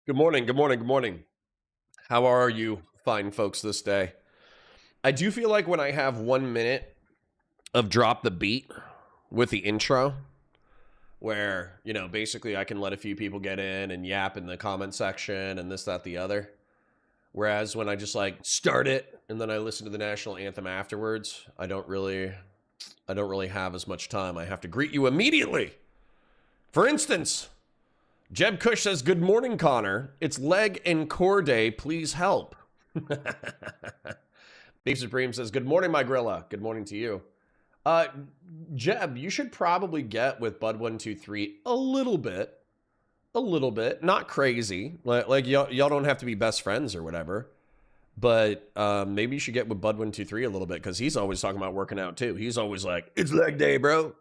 Good morning, good morning, good morning. How are you, fine folks, this day? I do feel like when I have 1 minute of drop the beat with the intro, where, basically I can let a few people get in and yap in the comment section and this, that, the other. Whereas when I just like start it and then I listen to the national anthem afterwards, I don't really have as much time. I have to greet you immediately. For instance, Jeb Cush says, "Good morning, Connor. It's leg and core day. Please help." Beef Supreme says, "Good morning, my Grilla. Good morning to you." Uh, Jeb, you should probably get with Bud123 a little bit, not crazy. Like y'all don't have to be best friends or whatever. But maybe you should get with Bud123 a little bit because he's always talking about working out too. He's always like, "It's leg day, bro.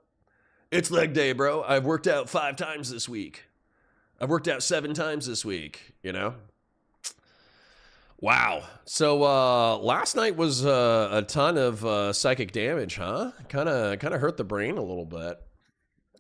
It's leg day, bro. I've worked out 5 times this week. I've worked out 7 times this week, Wow. So last night was a ton of psychic damage, huh? Kind of hurt the brain a little bit.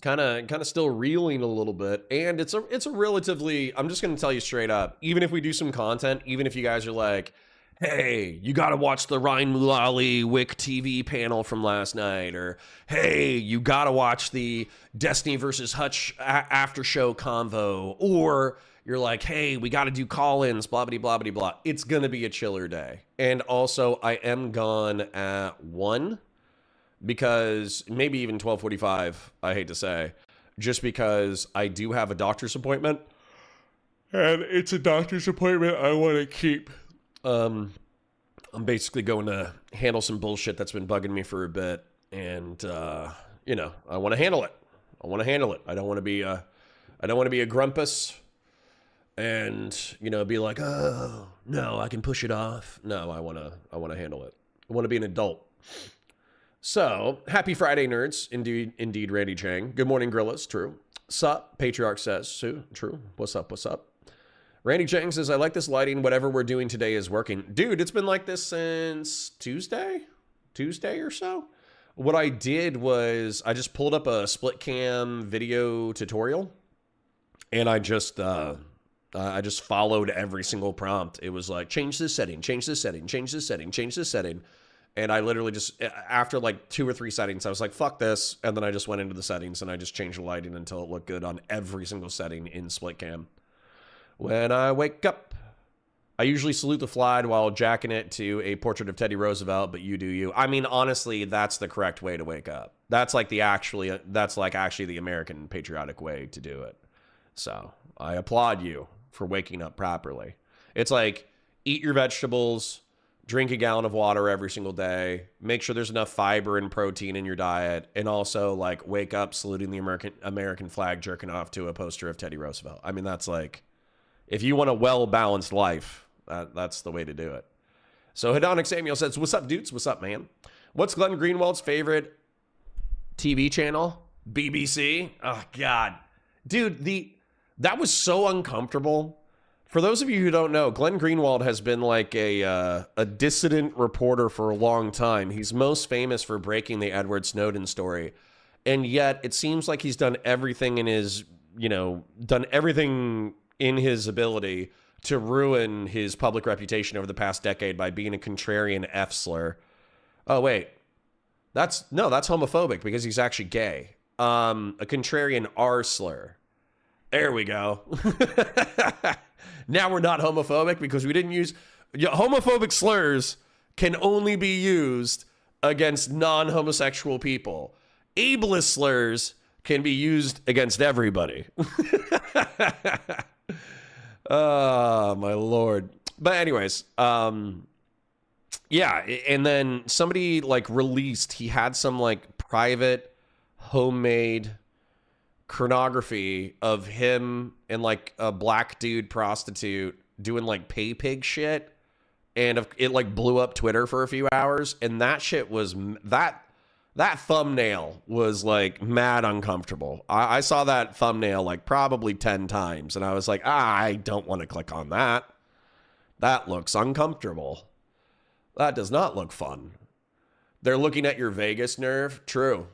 Kind of still reeling a little bit. And it's a relatively, I'm just going to tell you straight up, even if we do some content, even if you guys are like, "Hey, you got to watch the Ryan Mulally Wick TV panel from last night," or "Hey, you got to watch the Destiny versus Hutch after show convo," or you're like, "Hey, we got to do call-ins, blah, blah, blah, blah, blah." It's going to be a chiller day. And also, I am gone at 1 because maybe even 12:45, I hate to say, just because I do have a doctor's appointment. And it's a doctor's appointment I want to keep. I'm basically going to handle some bullshit that's been bugging me for a bit, and I want to handle it. I don't want to be a grumpus, and be like, "Oh no, I can push it off." No, I want to handle it. I want to be an adult. So happy Friday, nerds. Indeed, Randy Chang. Good morning, Grillas. True. Sup? Patriarch says. Sue. True. What's up? Randy Chang says, "I like this lighting. Whatever we're doing today is working." Dude, it's been like this since Tuesday or so. What I did was I just pulled up a split cam video tutorial, and I just followed every single prompt. It was like, change this setting, change this setting, change this setting, change this setting. And I literally just, after like 2 or 3 settings, I was like, fuck this. And then I just went into the settings and I just changed the lighting until it looked good on every single setting in split cam. When I wake up, I usually salute the flag while jacking it to a portrait of Teddy Roosevelt, but you do you. I mean, honestly, that's the correct way to wake up. That's like actually the American patriotic way to do it. So I applaud you for waking up properly. It's like, eat your vegetables, drink a gallon of water every single day, make sure there's enough fiber and protein in your diet, and also like wake up saluting the American flag, jerking off to a poster of Teddy Roosevelt. I mean, that's like, if you want a well-balanced life, that's the way to do it. So Hedonic Samuel says, "What's up, dudes? What's up, man? What's Glenn Greenwald's favorite TV channel?" BBC. Oh, God. Dude, that was so uncomfortable. For those of you who don't know, Glenn Greenwald has been like a dissident reporter for a long time. He's most famous for breaking the Edward Snowden story. And yet it seems like he's done everything in his ability to ruin his public reputation over the past decade by being a contrarian F slur. Oh, wait. That's homophobic because he's actually gay. A contrarian R slur. There we go. Now we're not homophobic because we didn't use... Homophobic slurs can only be used against non-homosexual people. Ableist slurs can be used against everybody. Oh, my Lord. But anyways, yeah. And then somebody like released, he had some like private homemade chronography of him and like a black dude prostitute doing like pay pig shit. And it like blew up Twitter for a few hours. And that shit was that thumbnail was like mad uncomfortable. I saw that thumbnail like probably 10 times. And I was like, I don't want to click on that. That looks uncomfortable. That does not look fun. They're looking at your vagus nerve. True.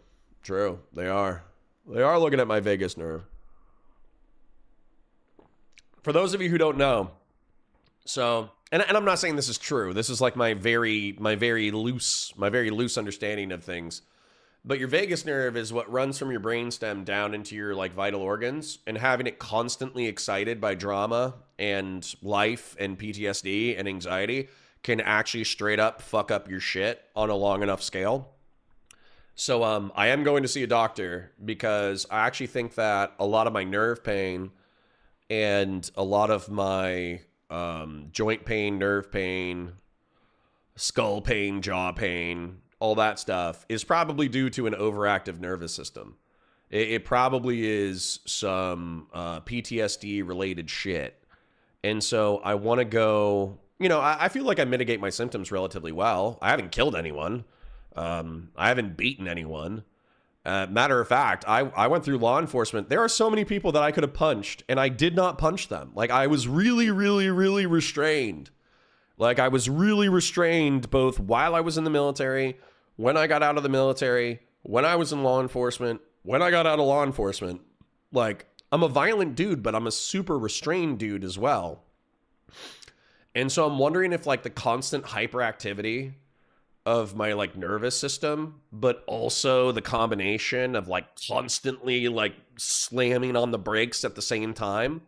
They are. They are looking at my vagus nerve. For those of you who don't know, so, and I'm not saying this is true. This is like my very loose understanding of things. But your vagus nerve is what runs from your brainstem down into your like vital organs, and having it constantly excited by drama and life and PTSD and anxiety can actually straight up fuck up your shit on a long enough scale. So I am going to see a doctor because I actually think that a lot of my nerve pain and a lot of my joint pain, nerve pain, skull pain, jaw pain, all that stuff is probably due to an overactive nervous system. It probably is some PTSD related shit. And so I want to go, you know, I feel like I mitigate my symptoms relatively well. I haven't killed anyone. I haven't beaten anyone. Matter of fact, I went through law enforcement. There are so many people that I could have punched, and I did not punch them. Like, I was really, really, really restrained. Like, I was really restrained both while I was in the military, when I got out of the military, when I was in law enforcement, when I got out of law enforcement. Like, I'm a violent dude, but I'm a super restrained dude as well. And so I'm wondering if, like, the constant hyperactivity of my, like, nervous system, but also the combination of, like, constantly, like, slamming on the brakes at the same time,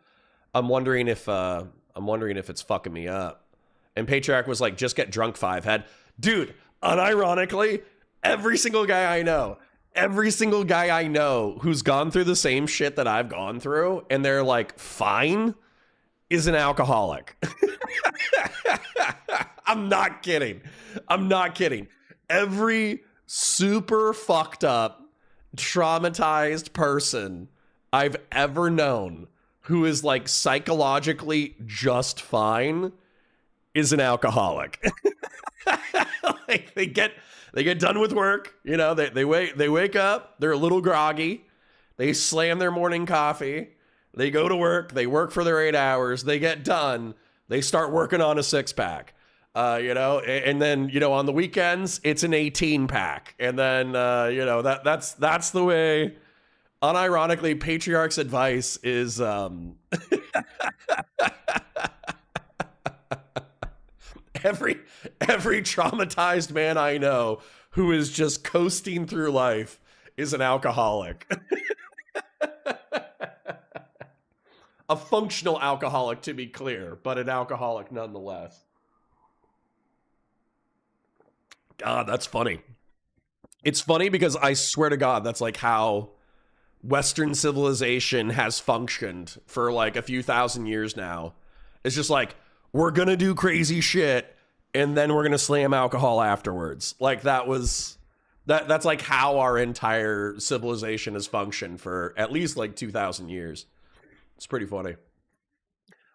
I'm wondering if it's fucking me up. And Patriarch was like, just get drunk, 5-head. Dude, unironically, every single guy I know who's gone through the same shit that I've gone through, and they're like, fine, is an alcoholic. I'm not kidding. Every super fucked up, traumatized person I've ever known who is like psychologically just fine is an alcoholic. Like they get done with work, you know, they wake up, they're a little groggy, they slam their morning coffee, they go to work, they work for their 8 hours, they get done, they start working on a 6-pack. You know, and then, you know, on the weekends, it's an 18-pack. And then, you know, that's the way, unironically, Patriarch's advice is, every traumatized man I know who is just coasting through life is an alcoholic. A functional alcoholic, to be clear, but an alcoholic nonetheless. God, that's funny. It's funny because I swear to God, that's like how Western civilization has functioned for like a few thousand years now. It's just like, we're going to do crazy shit and then we're going to slam alcohol afterwards. Like that's like how our entire civilization has functioned for at least like 2,000 years. It's pretty funny.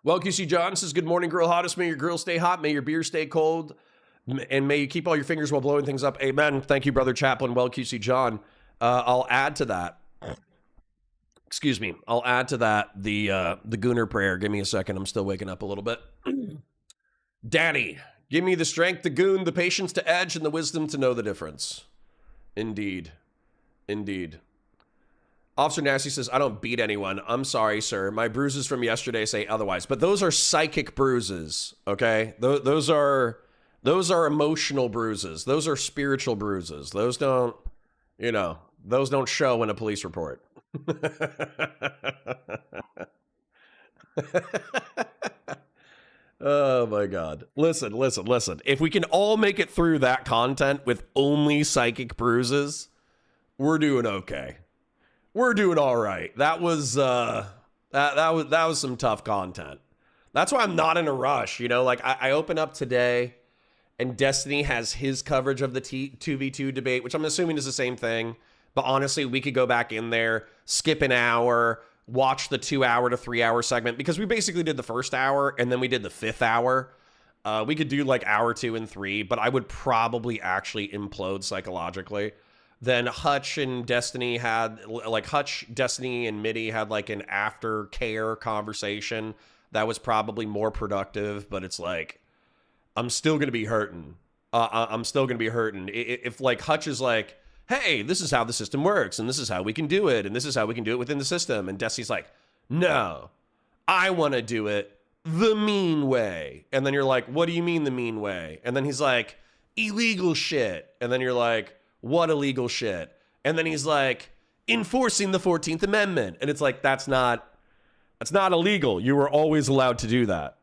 Well, QC John says, good morning, girl hottest. May your grill stay hot. May your beer stay cold. And may you keep all your fingers while blowing things up. Amen. Thank you, Brother Chaplain. Well, QC John. I'll add to that. Excuse me. I'll add to that the Gooner prayer. Give me a second. I'm still waking up a little bit. Daddy, give me the strength to goon, the patience to edge, and the wisdom to know the difference. Indeed. Indeed. Officer Nasty says, I don't beat anyone. I'm sorry, sir. My bruises from yesterday say otherwise. But those are psychic bruises, okay? Those are emotional bruises. Those are spiritual bruises. Those don't, you know, those don't show in a police report. Oh my God. Listen. If we can all make it through that content with only psychic bruises, we're doing okay. We're doing all right. That was that was some tough content. That's why I'm not in a rush, you know, like I open up today and Destiny has his coverage of the 2v2 debate, which I'm assuming is the same thing. But honestly, we could go back in there, skip an hour, watch the 2 hour to 3 hour segment, because we basically did the first hour and then we did the 5th hour. We could do like hour 2 and 3, but I would probably actually implode psychologically. Then Hutch and Destiny had, like Hutch, Destiny, and Mitty had like an aftercare conversation that was probably more productive, but it's like, I'm still going to be hurting. I'm still going to be hurting. If like Hutch is like, hey, this is how the system works, and this is how we can do it, and this is how we can do it within the system, and Destiny's like, no, I want to do it the mean way. And then you're like, what do you mean the mean way? And then he's like, illegal shit. And then you're like, what illegal shit? And then he's like, enforcing the 14th Amendment. And it's like, that's not illegal. You were always allowed to do that.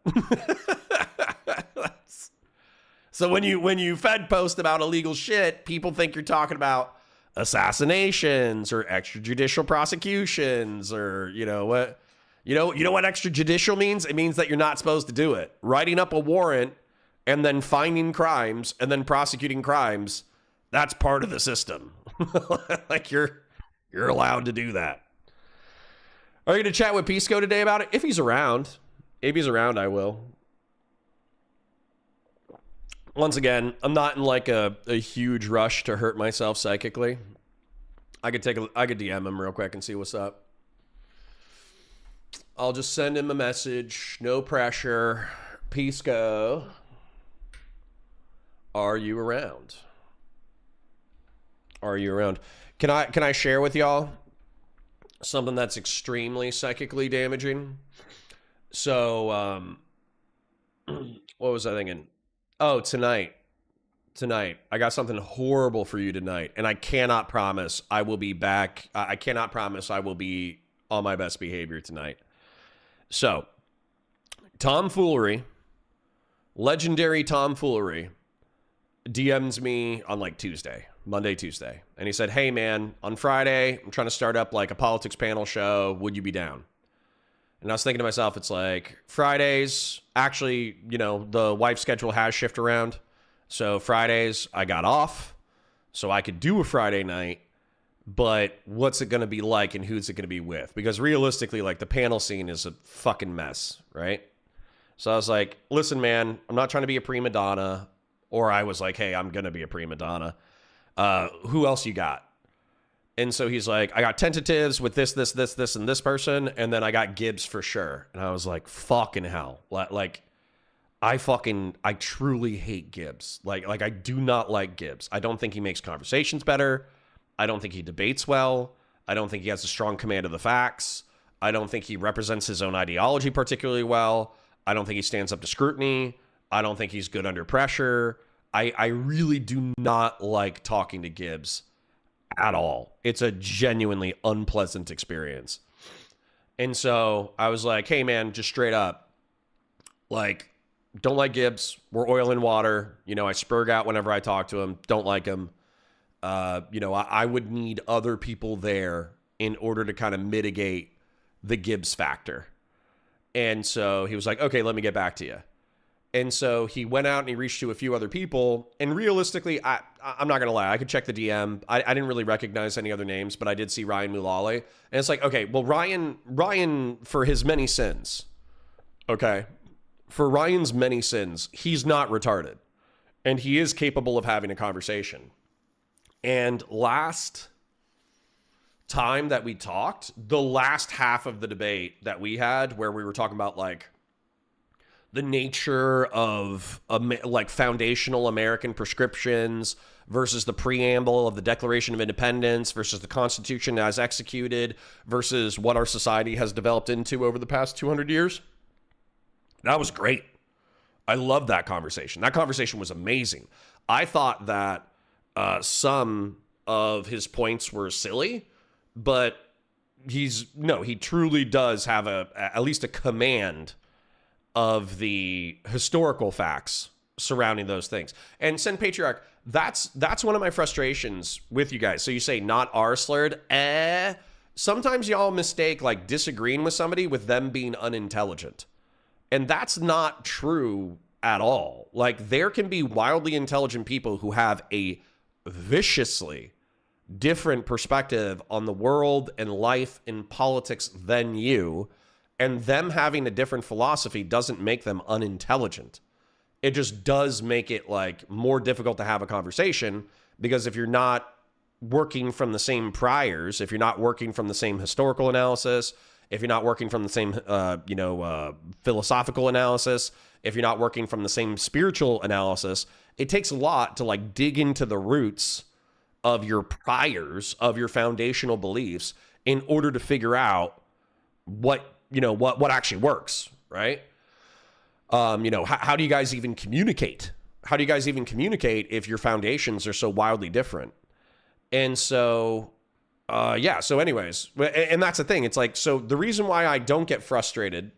So when you Fed post about illegal shit, people think you're talking about assassinations or extrajudicial prosecutions, or you know what extrajudicial means? It means that you're not supposed to do it. Writing up a warrant and then finding crimes and then prosecuting crimes, that's part of the system. Like you're allowed to do that. Are you going to chat with Pisco today about it? If he's around. If he's around, I will. Once again, I'm not in like a huge rush to hurt myself psychically. I could DM him real quick and see what's up. I'll just send him a message. No pressure. Pisco, are you around? Are you around? Can I share with y'all something that's extremely psychically damaging? So, what was I thinking? Oh, tonight. I got something horrible for you tonight, and I cannot promise I will be back. I cannot promise I will be on my best behavior tonight. So, tomfoolery, legendary tomfoolery, DMs me on like Monday, Tuesday. And he said, hey man, on Friday, I'm trying to start up like a politics panel show. Would you be down? And I was thinking to myself, it's like Fridays, actually, the wife's schedule has shifted around. So Fridays I got off so I could do a Friday night, but what's it going to be like and who's it going to be with? Because realistically, like the panel scene is a fucking mess, right? So I was like, listen, man, I'm not trying to be a prima donna. Or I was like, hey, I'm going to be a prima donna. Who else you got? And so he's like, I got tentatives with this, and this person. And then I got Gibbs for sure. And I was like, fucking hell. Like, I truly hate Gibbs. Like I do not like Gibbs. I don't think he makes conversations better. I don't think he debates well. I don't think he has a strong command of the facts. I don't think he represents his own ideology particularly well. I don't think he stands up to scrutiny. I don't think he's good under pressure. I really do not like talking to Gibbs at all. It's a genuinely unpleasant experience. And so I was like, hey man, just straight up, like, don't like Gibbs. We're oil and water. I spurg out whenever I talk to him. Don't like him. I would need other people there in order to kind of mitigate the Gibbs factor. And so he was like, okay, let me get back to you. And so he went out and he reached to a few other people. And realistically, I'm not going to lie. I could check the DM. I didn't really recognize any other names, but I did see Ryan Mulally. And it's like, okay, well, Ryan, for his many sins, okay, for Ryan's many sins, he's not retarded. And he is capable of having a conversation. And last time that we talked, the last half of the debate that we had, where we were talking about like the nature of like foundational American prescriptions versus the preamble of the Declaration of Independence versus the Constitution as executed versus what our society has developed into over the past 200 years. That was great. I loved that conversation. That conversation was amazing. I thought that some of his points were silly, but he truly does have at least a command of the historical facts surrounding those things. And Sen Patriarch, that's one of my frustrations with you guys. So you say not R slurred. Sometimes y'all mistake like disagreeing with somebody with them being unintelligent. And that's not true at all. Like there can be wildly intelligent people who have a viciously different perspective on the world and life and politics than you. And them having a different philosophy doesn't make them unintelligent. It just does make it like more difficult to have a conversation, because if you're not working from the same priors, if you're not working from the same historical analysis, if you're not working from the same, philosophical analysis, if you're not working from the same spiritual analysis, it takes a lot to like dig into the roots of your priors, of your foundational beliefs in order to figure out what you know, what actually works, right? You know, how do you guys even communicate? How do you guys even communicate if your foundations are so wildly different? And so, yeah, so anyways, and that's the thing. It's like, so the reason why I don't get frustrated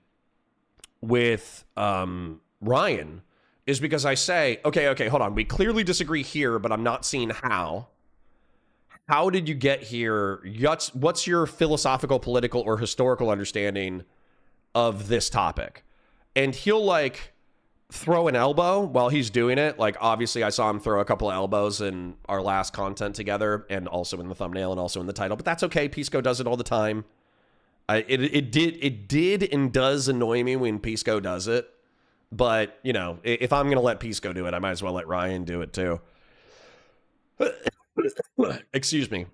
with Ryan is because I say, okay, hold on. We clearly disagree here, but I'm not seeing how. How did you get here? What's your philosophical, political, or historical understanding of this topic? And he'll like throw an elbow while he's doing it. Like, obviously I saw him throw a couple of elbows in our last content together and also in the thumbnail and also in the title, but that's okay. Pisco does it all the time. It did and does annoy me when Pisco does it, but you know, if I'm going to let Pisco do it, I might as well let Ryan do it too. Excuse me.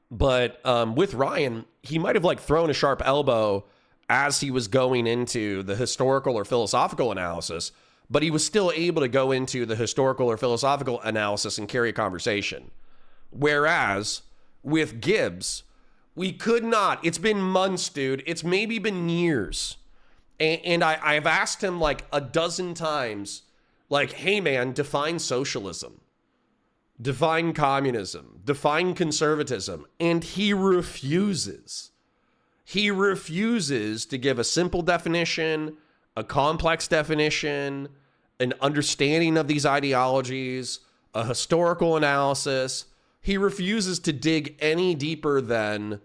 But with Ryan, he might have like thrown a sharp elbow as he was going into the historical or philosophical analysis, but he was still able to go into the historical or philosophical analysis and carry a conversation. Whereas with Gibbs, we could not. It's been months, dude. It's maybe been years. And I've asked him like a dozen times, like, hey man, define socialism. Define communism. Define conservatism. And he refuses. He refuses to give a simple definition, a complex definition, an understanding of these ideologies, a historical analysis. He refuses to dig any deeper than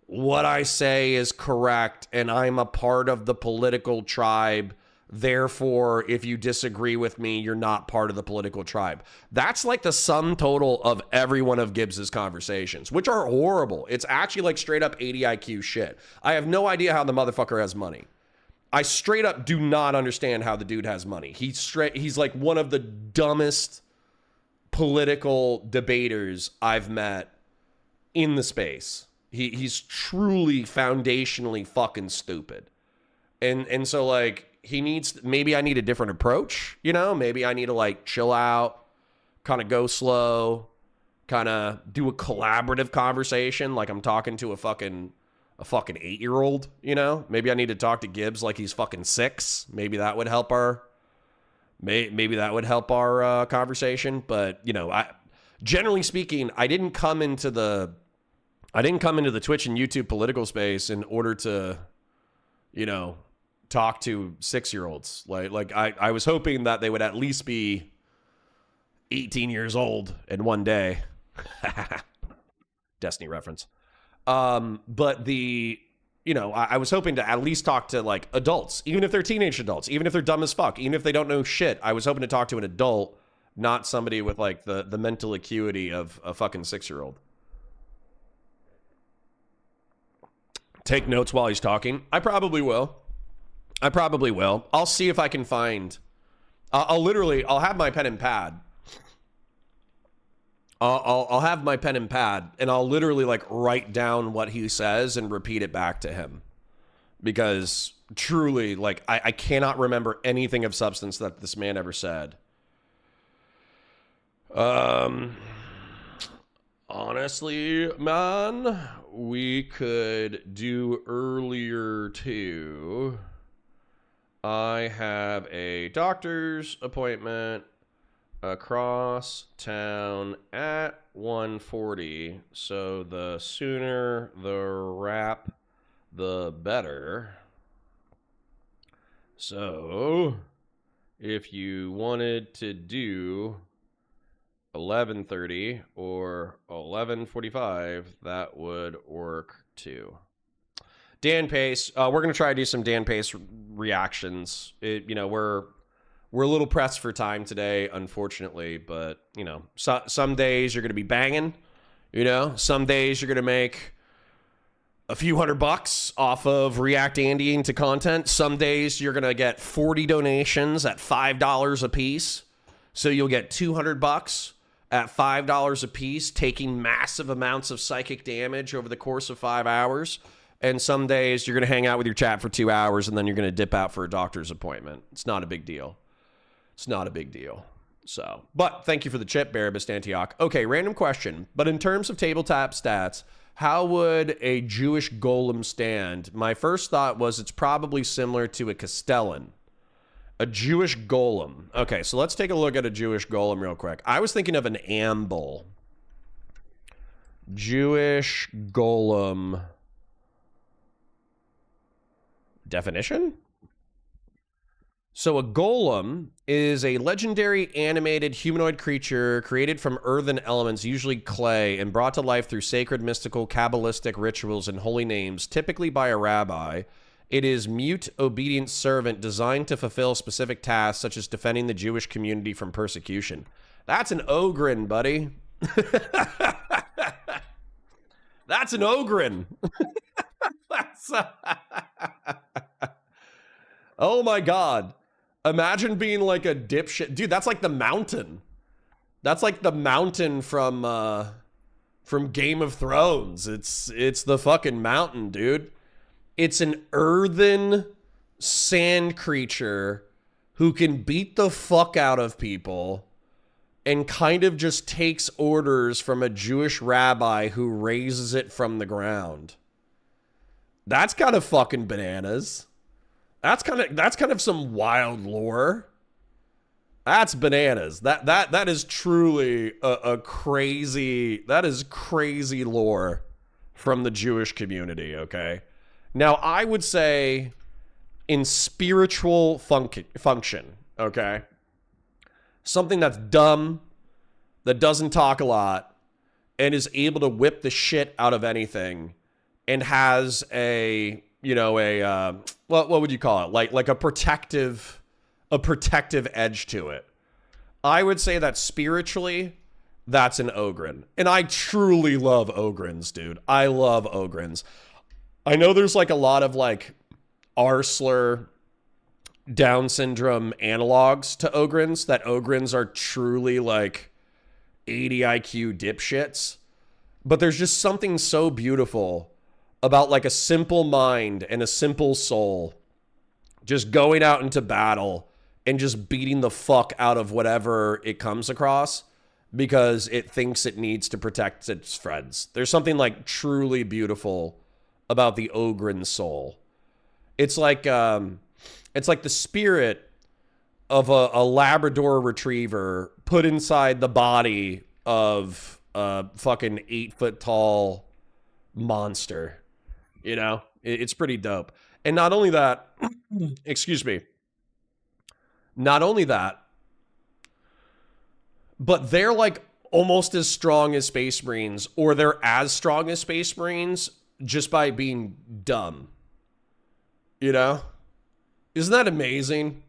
what I say is correct, and I'm a part of the political tribe. Therefore, if you disagree with me, you're not part of the political tribe. That's like the sum total of every one of Gibbs's conversations, which are horrible. It's actually like straight up 80 IQ shit. I have no idea how the motherfucker has money. I straight up do not understand how the dude has money. He's like one of the dumbest political debaters I've met in the space. He's truly foundationally fucking stupid. And so like, he needs, maybe I need a different approach, you know? Maybe I need to like chill out, kind of go slow, kind of do a collaborative conversation like I'm talking to a fucking 8-year-old, you know? Maybe I need to talk to Gibbs like he's fucking 6. Maybe that would help our conversation, but you know, generally speaking, I didn't come into the Twitch and YouTube political space in order to, you know, talk to 6-year-olds. Like I was hoping that they would at least be 18 years old in one day. Destiny reference. But you know, I was hoping to at least talk to like adults, even if they're teenage adults, even if they're dumb as fuck, even if they don't know shit. I was hoping to talk to an adult, not somebody with like the mental acuity of a fucking 6-year-old. Take notes while he's talking. I probably will. I'll see if I can find. I'll have my pen and pad. I'll have my pen and pad, and I'll literally like write down what he says and repeat it back to him, because truly, like I cannot remember anything of substance that this man ever said. Honestly, man, we could do earlier too. I have a doctor's appointment across town at 1:40, so the sooner the wrap, the better. So, if you wanted to do 11:30 or 11:45, that would work too. Dan Pace, we're going to try to do some Dan Pace reactions. You know, we're a little pressed for time today, unfortunately, but, you know, some days you're going to be banging, you know, some days you're going to make a few $100 off of React Andying to content. Some days you're going to get 40 donations at $5 a piece. So you'll get $200 at $5 a piece, taking massive amounts of psychic damage over the course of 5 hours. And some days you're going to hang out with your chat for 2 hours and then you're going to dip out for a doctor's appointment. It's not a big deal. It's not a big deal. So, but thank you for the chip, Barabist Antioch. Okay, random question. But in terms of tabletop stats, How would a Jewish golem stand? My first thought was it's probably similar to a Castellan. A Jewish golem. Okay, so let's take a look at a Jewish golem real quick. I was thinking of an amble. Jewish golem. Definition? So a golem is a legendary animated humanoid creature created from earthen elements, usually clay, and brought to life through sacred, mystical, Kabbalistic rituals and holy names, typically by a rabbi. It is mute, obedient servant designed to fulfill specific tasks, such as defending the Jewish community from persecution. That's an Ogryn, buddy. That's an Ogryn. That's oh my God. Imagine being like a dipshit. Dude, that's like the mountain. That's like the mountain from Game of Thrones. It's the fucking mountain, dude. It's an earthen sand creature who can beat the fuck out of people and kind of just takes orders from a Jewish rabbi who raises it from the ground. That's kind of fucking bananas. That's kind of some wild lore. That's bananas. That is truly a crazy, that is crazy lore from the Jewish community, okay? Now, I would say in spiritual function, okay? Something that's dumb, that doesn't talk a lot, and is able to whip the shit out of anything, and has a, you know, what would you call it? Like a protective edge to it. I would say that spiritually, that's an Ogryn. And I truly love Ogryns, dude. I love Ogryns. I know there's like a lot of like Arsler Down syndrome analogs to Ogryns, that Ogryns are truly like 80 IQ dipshits. But there's just something so beautiful about like a simple mind and a simple soul just going out into battle and just beating the fuck out of whatever it comes across because it thinks it needs to protect its friends. There's something like truly beautiful about the Ogryn soul. It's like the spirit of a Labrador retriever put inside the body of a fucking 8-foot tall monster. You know, it's pretty dope. And not only that, excuse me, not only that, but they're like almost as strong as Space Marines, or they're as strong as Space Marines just by being dumb. You know? Isn't that amazing?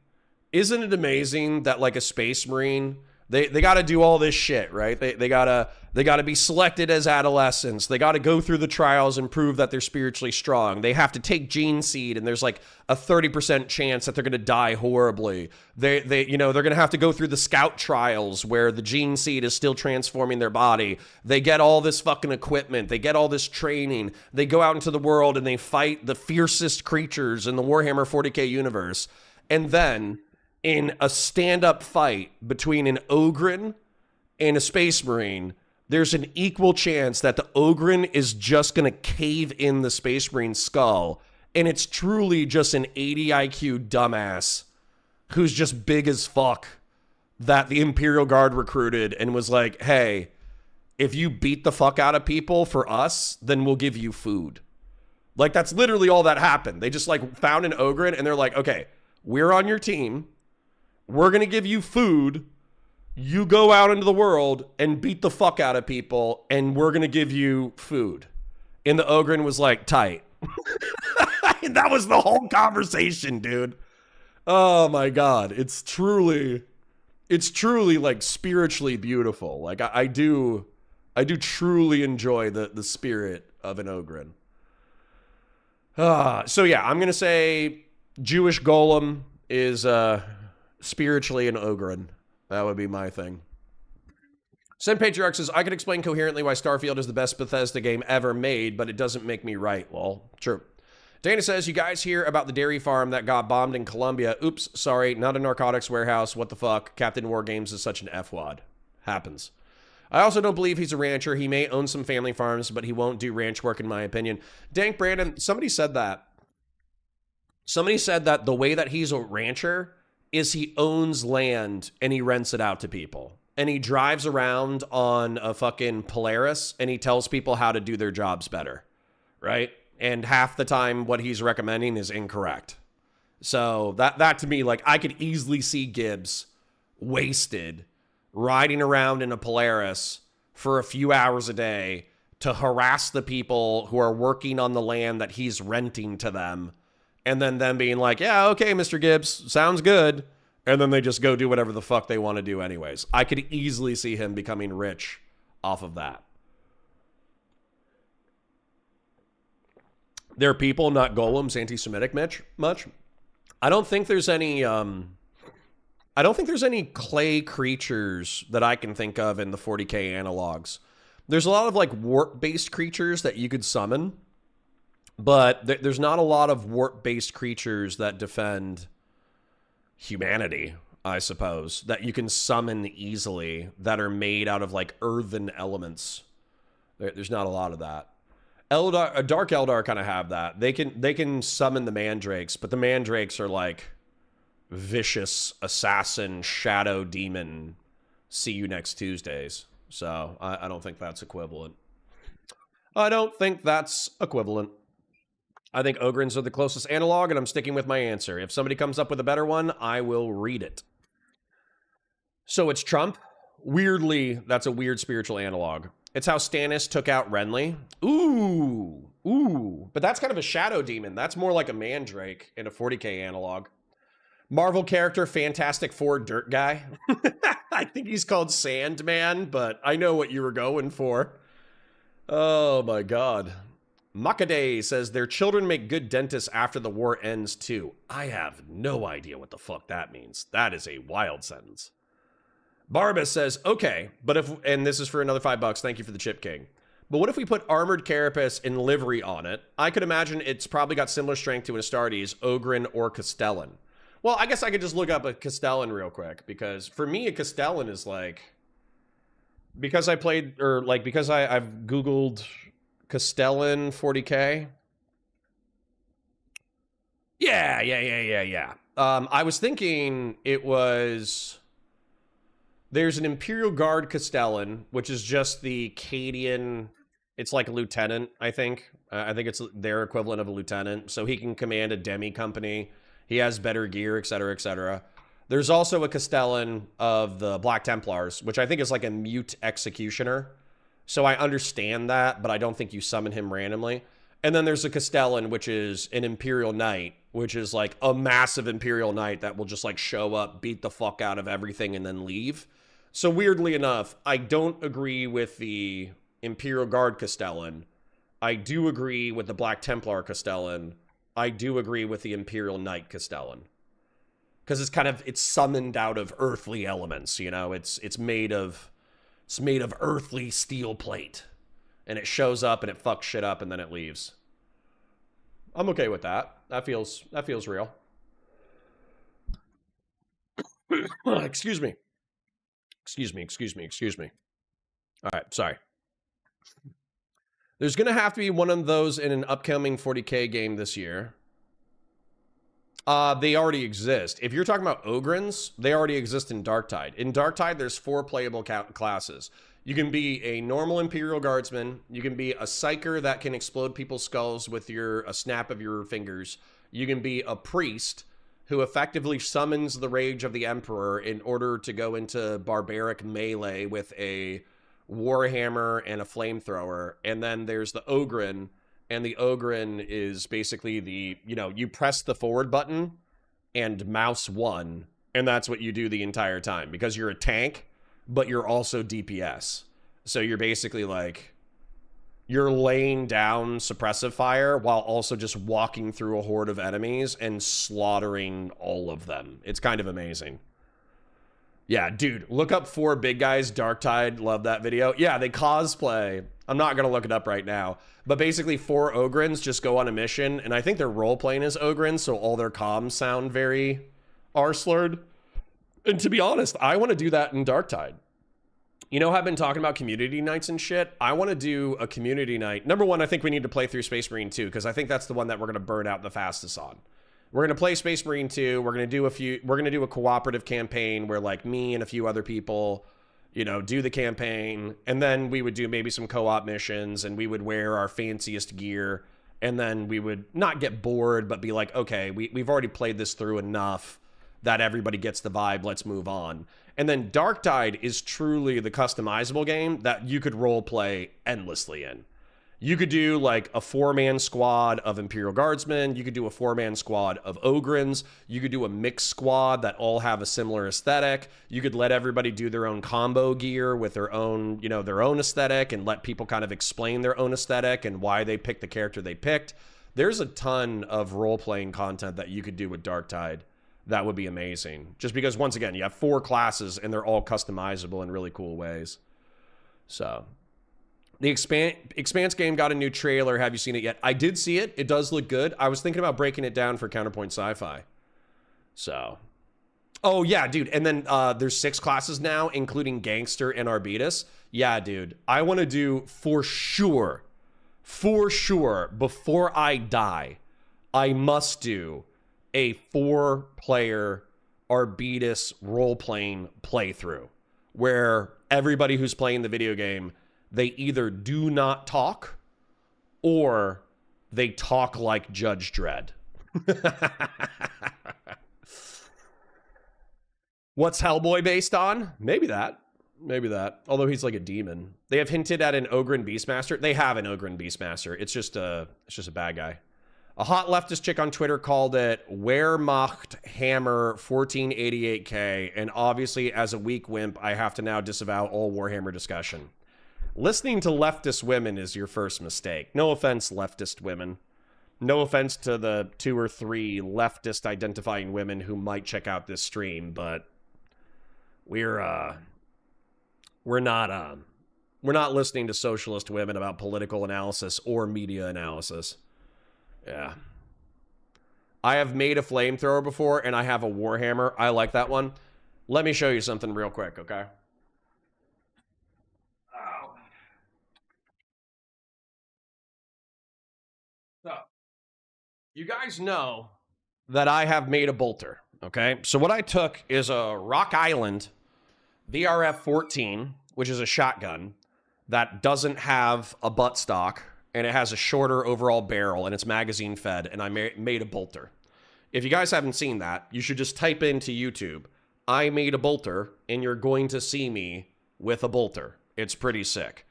Isn't it amazing that like a Space Marine, they got to do all this shit, right? They got to be selected as adolescents. They got to go through the trials and prove that they're spiritually strong. They have to take gene seed, and there's like a 30% chance that they're going to die horribly. They're going to have to go through the scout trials where the gene seed is still transforming their body. They get all this fucking equipment. They get all this training. They go out into the world and they fight the fiercest creatures in the Warhammer 40K universe. And then in a stand-up fight between an Ogryn and a Space Marine, there's an equal chance that the Ogryn is just going to cave in the Space Marine's skull, and it's truly just an 80 IQ dumbass who's just big as fuck that the Imperial Guard recruited and was like, hey, if you beat the fuck out of people for us, then we'll give you food. Like, that's literally all that happened. They just like found an Ogryn and they're like, okay, we're on your team. We're going to give you food. You go out into the world and beat the fuck out of people, and we're going to give you food. And the Ogryn was like, tight. That was the whole conversation, dude. Oh my God. It's truly like spiritually beautiful. Like I do truly enjoy the spirit of an Ogryn. So yeah, I'm going to say Jewish golem is spiritually an Ogryn. That would be my thing. Sen Patriarch says, I could explain coherently why Starfield is the best Bethesda game ever made, but it doesn't make me right. Well, true. Dana says, you guys hear about the dairy farm that got bombed in Colombia? Oops, sorry, not a narcotics warehouse. What the fuck? Captain War Games is such an F-wad. Happens. I also don't believe he's a rancher. He may own some family farms, but he won't do ranch work in my opinion. Dank Brandon, somebody said that. Somebody said that the way that he's a rancher is he owns land and he rents it out to people. And he drives around on a fucking Polaris and he tells people how to do their jobs better, right? And half the time what he's recommending is incorrect. So that to me, like, I could easily see Gibbs wasted riding around in a Polaris for a few hours a day to harass the people who are working on the land that he's renting to them. And then them being like, yeah, okay, Mr. Gibbs, sounds good. And then they just go do whatever the fuck they want to do anyways. I could easily see him becoming rich off of that. They're people, not golems, anti-Semitic much. I don't think there's any clay creatures that I can think of in the 40k analogs. There's a lot of like warp-based creatures that you could summon, but there's not a lot of warp-based creatures that defend humanity, I suppose, that you can summon easily that are made out of like earthen elements. There's not a lot of that. Dark Eldar kind of have that. They can summon the mandrakes, but the mandrakes are like vicious assassin shadow demon. See you next Tuesdays. So I don't think that's equivalent. I don't think that's equivalent. I think Ogryns are the closest analog, and I'm sticking with my answer. If somebody comes up with a better one, I will read it. So it's Trump. Weirdly, that's a weird spiritual analog. It's how Stannis took out Renly. Ooh. But that's kind of a shadow demon. That's more like a mandrake in a 40k analog. Marvel character, Fantastic Four dirt guy. I think he's called Sandman, but I know what you were going for. Oh my god. Makade says their children make good dentists after the war ends too. I have no idea what the fuck that means. That is a wild sentence. Barbas says, okay, but if, and this is for another $5, thank you for the chip king. But what if we put armored carapace in livery on it? I could imagine it's probably got similar strength to an Astartes, Ogryn, or Castellan. Well, I guess I could just look up a Castellan real quick, because for me, a Castellan is like, because I played, or like, because I've Googled Castellan 40k. Yeah. I was thinking it was, there's an Imperial Guard Castellan, which is just the Cadian, it's like a lieutenant, I think. I think it's their equivalent of a lieutenant, so he can command a demi company. He has better gear, etc., etc. There's also a Castellan of the Black Templars, which I think is like a mute executioner. So I understand that, but I don't think you summon him randomly. And then there's a Castellan, which is an Imperial Knight, which is like a massive Imperial Knight that will just like show up, beat the fuck out of everything, and then leave. So weirdly enough, I don't agree with the Imperial Guard Castellan. I do agree with the Black Templar Castellan. I do agree with the Imperial Knight Castellan. Because it's kind of, it's summoned out of earthly elements, you know? It's made of earthly steel plate. And it shows up and it fucks shit up and then it leaves. I'm okay with that. That feels real. Excuse me. All right, sorry. There's going to have to be one of those in an upcoming 40k game this year. They already exist. If you're talking about Ogryns, they already exist in Darktide. In Darktide, there's 4 playable classes. You can be a normal Imperial Guardsman. You can be a Psyker that can explode people's skulls with a snap of your fingers. You can be a Priest who effectively summons the rage of the Emperor in order to go into barbaric melee with a Warhammer and a flamethrower. And then there's the Ogryn, and the Ogryn is basically the, you press the forward button and mouse 1, and that's what you do the entire time, because you're a tank, but you're also DPS. So you're basically like, you're laying down suppressive fire while also just walking through a horde of enemies and slaughtering all of them. It's kind of amazing. Yeah, dude, look up 4 big guys, Darktide, love that video. Yeah, they cosplay. I'm not going to look it up right now. But basically 4 Ogryns just go on a mission, and I think their role-playing is Ogryns, so all their comms sound very R-slurred. And to be honest, I want to do that in Darktide. You know, I've been talking about community nights and shit. I want to do a community night. Number one, I think we need to play through Space Marine 2 because I think that's the one that we're going to burn out the fastest on. We're going to play Space Marine 2. We're going to do a cooperative campaign where like me and a few other people, you know, do the campaign. And then we would do maybe some co-op missions and we would wear our fanciest gear. And then we would not get bored, but be like, okay, we've already played this through enough that everybody gets the vibe. Let's move on. And then Dark Tide is truly the customizable game that you could role play endlessly in. You could do like a 4-man squad of Imperial Guardsmen. You could do a 4-man squad of Ogryns. You could do a mixed squad that all have a similar aesthetic. You could let everybody do their own combo gear with their own, you know, their own aesthetic and let people kind of explain their own aesthetic and why they picked the character they picked. There's a ton of role-playing content that you could do with Dark Tide. That would be amazing. Just because, once again, you have 4 classes and they're all customizable in really cool ways. So, the Expanse game got a new trailer. Have you seen it yet? I did see it. It does look good. I was thinking about breaking it down for Counterpoint Sci-Fi. So, oh yeah, dude. And then there's 6 classes now, including Gangster and Arbitus. Yeah, dude. I want to do for sure, before I die, I must do a 4-player Arbitus role-playing playthrough where everybody who's playing the video game, they either do not talk or they talk like Judge Dredd. What's Hellboy based on? Maybe that. Maybe that. Although he's like a demon. They have hinted at an Ogryn Beastmaster. They have an Ogryn Beastmaster. It's just a bad guy. A hot leftist chick on Twitter called it Wehrmacht Hammer 1488K, and obviously as a weak wimp, I have to now disavow all Warhammer discussion. Listening to leftist women is your first mistake. No offense, leftist women. No offense to the 2 or 3 leftist identifying women who might check out this stream, but we're not listening to socialist women about political analysis or media analysis. Yeah. I have made a flamethrower before, and I have a Warhammer. I like that one. Let me show you something real quick, okay? Oh. So, you guys know that I have made a bolter, okay? So what I took is a Rock Island VRF-14, which is a shotgun that doesn't have a buttstock, and it has a shorter overall barrel, and it's magazine fed, and I made a bolter. If you guys haven't seen that, you should just type into YouTube, I made a bolter, and you're going to see me with a bolter. It's pretty sick.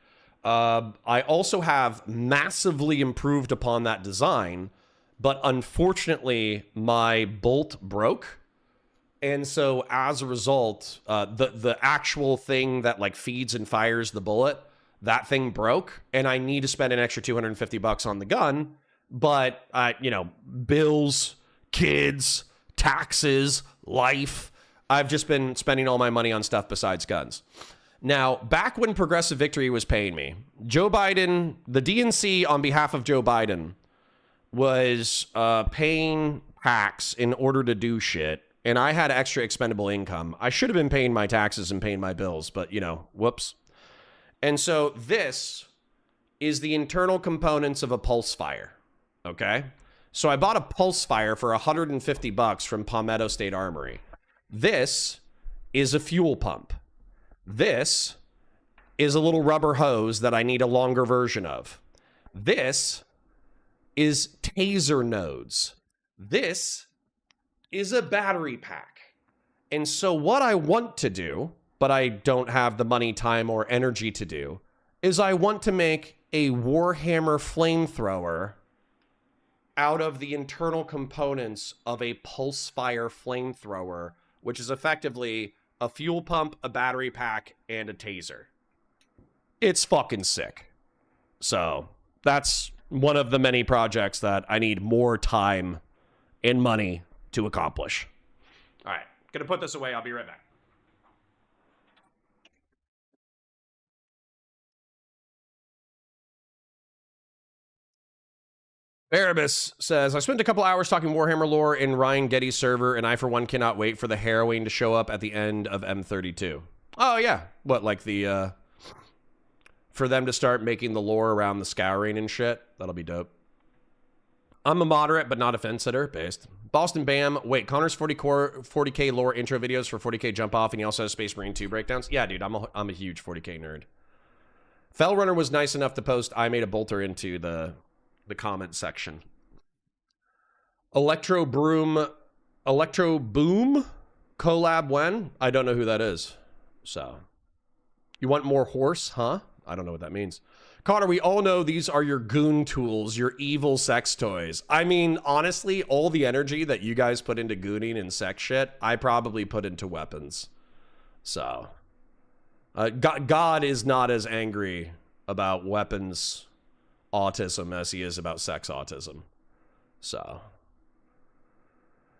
I also have massively improved upon that design, but unfortunately, my bolt broke. And so as a result, the actual thing that like feeds and fires the bullet, that thing broke, and I need to spend an extra $250 on the gun. But, you know, bills, kids, taxes, life. I've just been spending all my money on stuff besides guns. Now, back when Progressive Victory was paying me, Joe Biden, the DNC on behalf of Joe Biden, was paying tax in order to do shit. And I had extra expendable income. I should have been paying my taxes and paying my bills, but, you know, whoops. And so this is the internal components of a pulse fire, okay? So I bought a pulse fire for $150 from Palmetto State Armory. This is a fuel pump. This is a little rubber hose that I need a longer version of. This is taser nodes. This is a battery pack. And so what I want to do, but I don't have the money, time, or energy to do, is I want to make a Warhammer flamethrower out of the internal components of a pulse fire flamethrower, which is effectively a fuel pump, a battery pack, and a taser. It's fucking sick. So that's one of the many projects that I need more time and money to accomplish. All right, gonna put this away. I'll be right back. Erebus says, I spent a couple hours talking Warhammer lore in Ryan Getty's server, and I, for one, cannot wait for the harrowing to show up at the end of M32. Oh, yeah. What, like the, for them to start making the lore around the scouring and shit? That'll be dope. I'm a moderate, but not a fence sitter. Based. Boston Bam. Wait, Connor's 40K lore intro videos for 40K jump off, and he also has Space Marine 2 breakdowns? Yeah, dude, I'm a huge 40K nerd. Fellrunner was nice enough to post I made a bolter into the comment section. Electro Boom collab when? I don't know who that is. So, you want more horse, huh? I don't know what that means. Connor, we all know these are your goon tools, your evil sex toys. I mean, honestly, all the energy that you guys put into gooning and sex shit, I probably put into weapons. So, God is not as angry about weapons autism as he is about sex autism. So,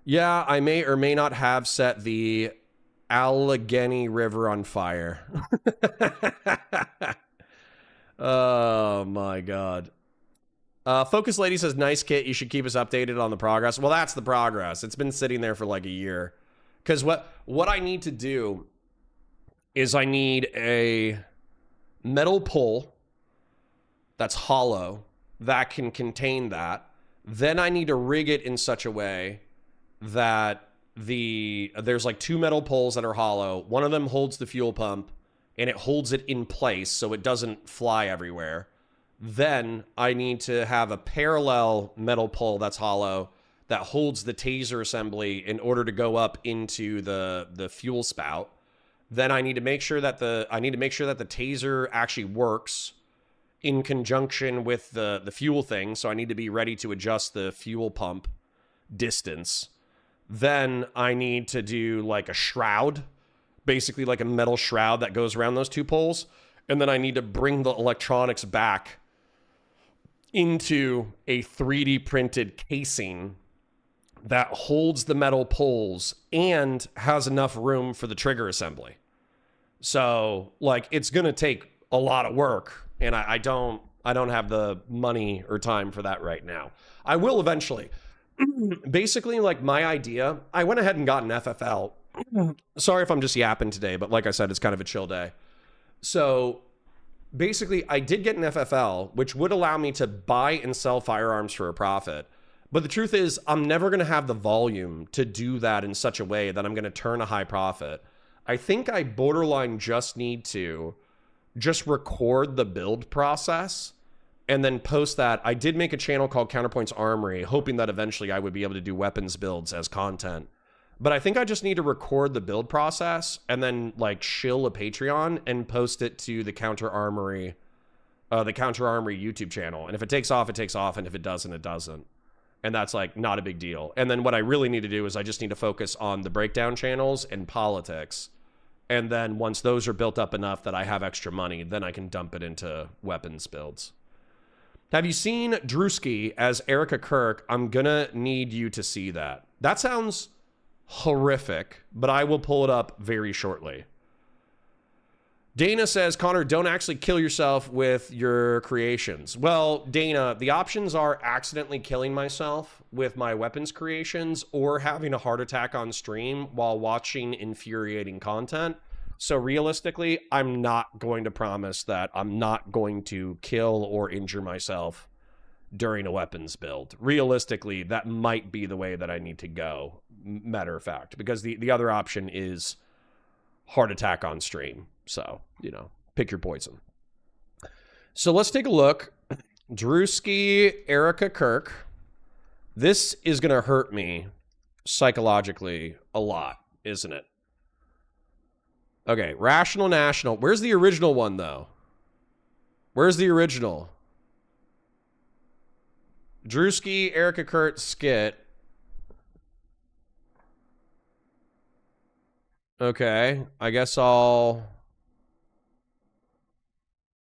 yeah, I may or may not have set the Allegheny River on fire. Oh my God. Focus Lady says, nice kit. You should keep us updated on the progress. Well, that's the progress. It's been sitting there for like a year. Because what I need to do is I need a metal pole that's hollow that can contain that. Then I need to rig it in such a way that there's like 2 metal poles that are hollow. One of them holds the fuel pump and it holds it in place so it doesn't fly everywhere. Then I need to have a parallel metal pole that's hollow that holds the taser assembly in order to go up into the fuel spout. Then I need to make sure that the taser actually works in conjunction with the fuel thing. So I need to be ready to adjust the fuel pump distance. Then I need to do like a shroud, basically like a metal shroud that goes around those 2 poles. And then I need to bring the electronics back into a 3D printed casing that holds the metal poles and has enough room for the trigger assembly. So like it's going to take a lot of work, and I don't have the money or time for that right now. I will eventually. Basically, like my idea, I went ahead and got an FFL. Sorry if I'm just yapping today, but like I said, it's kind of a chill day. So basically, I did get an FFL, which would allow me to buy and sell firearms for a profit. But the truth is, I'm never going to have the volume to do that in such a way that I'm going to turn a high profit. I think I borderline just need to just record the build process and then post that. I did make a channel called Counterpoints Armory, hoping that eventually I would be able to do weapons builds as content. But I think I just need to record the build process and then like shill a Patreon and post it to the Counter Armory YouTube channel. And if it takes off, it takes off. And if it doesn't, it doesn't. And that's like not a big deal. And then what I really need to do is I just need to focus on the breakdown channels and politics. And then once those are built up enough that I have extra money, then I can dump it into weapons builds. Have you seen Druski as Erica Kirk? I'm gonna need you to see that. That sounds horrific, but I will pull it up very shortly. Dana says, Connor, don't actually kill yourself with your creations. Well, Dana, the options are accidentally killing myself with my weapons creations or having a heart attack on stream while watching infuriating content. So realistically, I'm not going to promise that I'm not going to kill or injure myself during a weapons build. Realistically, that might be the way that I need to go, matter of fact, because the other option is heart attack on stream. So, you know, pick your poison. So let's take a look. Druski, Erica Kirk. This is going to hurt me psychologically a lot, isn't it? Okay, Rational National. Where's the original one, though? Where's the original? Druski, Erica Kurt, skit. Okay, I guess I'll...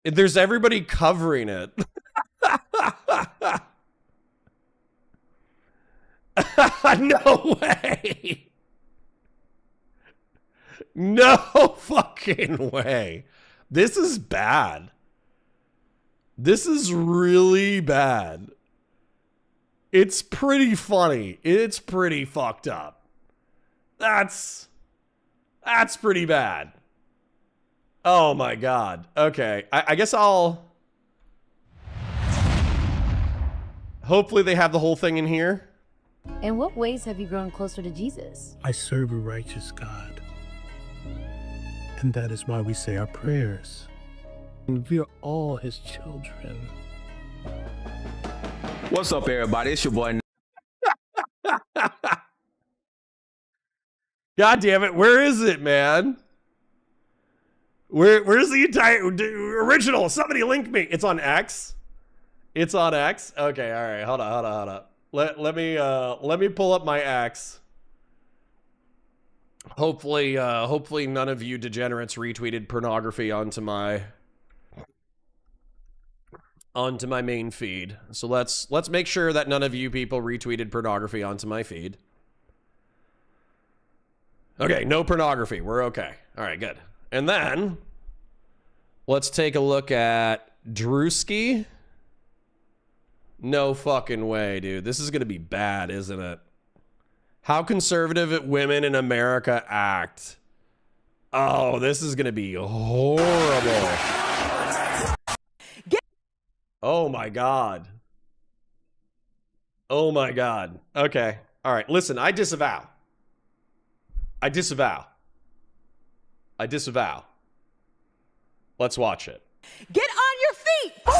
There's everybody covering it. No way. No fucking way. This is bad. This is really bad. It's pretty funny. It's pretty fucked up. That's pretty bad. Oh my God. Okay. I guess I'll... Hopefully they have the whole thing in here. In what ways have you grown closer to Jesus? I serve a righteous God. And that is why we say our prayers. And we are all his children. What's up, everybody? It's your boy. God damn it. Where is it, man? Where's the entire original? Somebody link me. It's on X. It's on X. Okay, all right. Hold on. Let me pull up my X. Hopefully none of you degenerates retweeted pornography onto my main feed. So let's make sure that none of you people retweeted pornography onto my feed. Okay, no pornography. We're okay. All right, good. And then let's take a look at Druski. No fucking way, dude. This is going to be bad, isn't it? How conservative women in America act. Oh, this is going to be horrible. Oh my God. Oh my God. Okay. All right. Listen, I disavow. Let's watch it. Get on your feet, boy!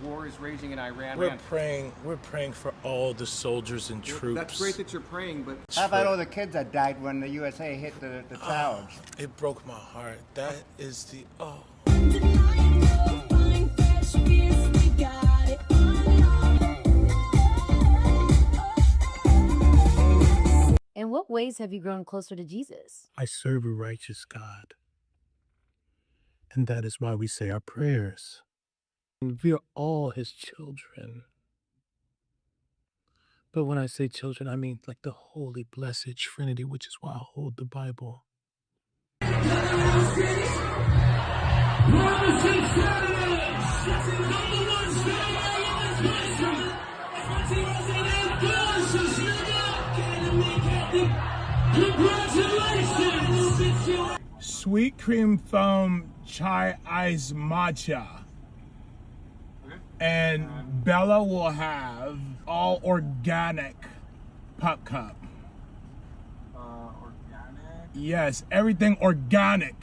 War is raging in Iran. We're praying for all the soldiers and troops. That's great that you're praying, but How about all the kids that died when the USA hit the towers? It broke my heart. That is the In what ways have you grown closer to Jesus? I serve a righteous God. And that is why we say our prayers. And we are all his children. But when I say children, I mean like the holy, blessed Trinity, which is why I hold the Bible. Sweet cream foam chai ice matcha. And Bella will have all organic pup cup. organic. Yes, everything organic.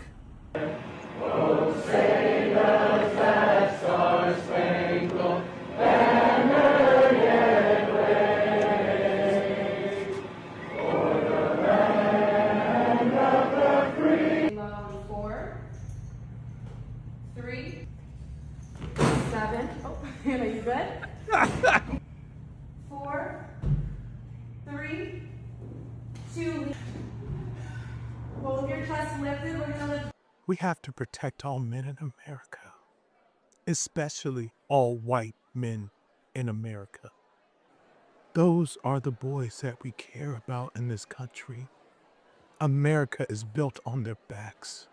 Hannah, you good? 4, 3, 2. Hold your chest lifted. We're gonna lift. We have to protect all men in America, especially all white men in America. Those are the boys that we care about in this country. America is built on their backs.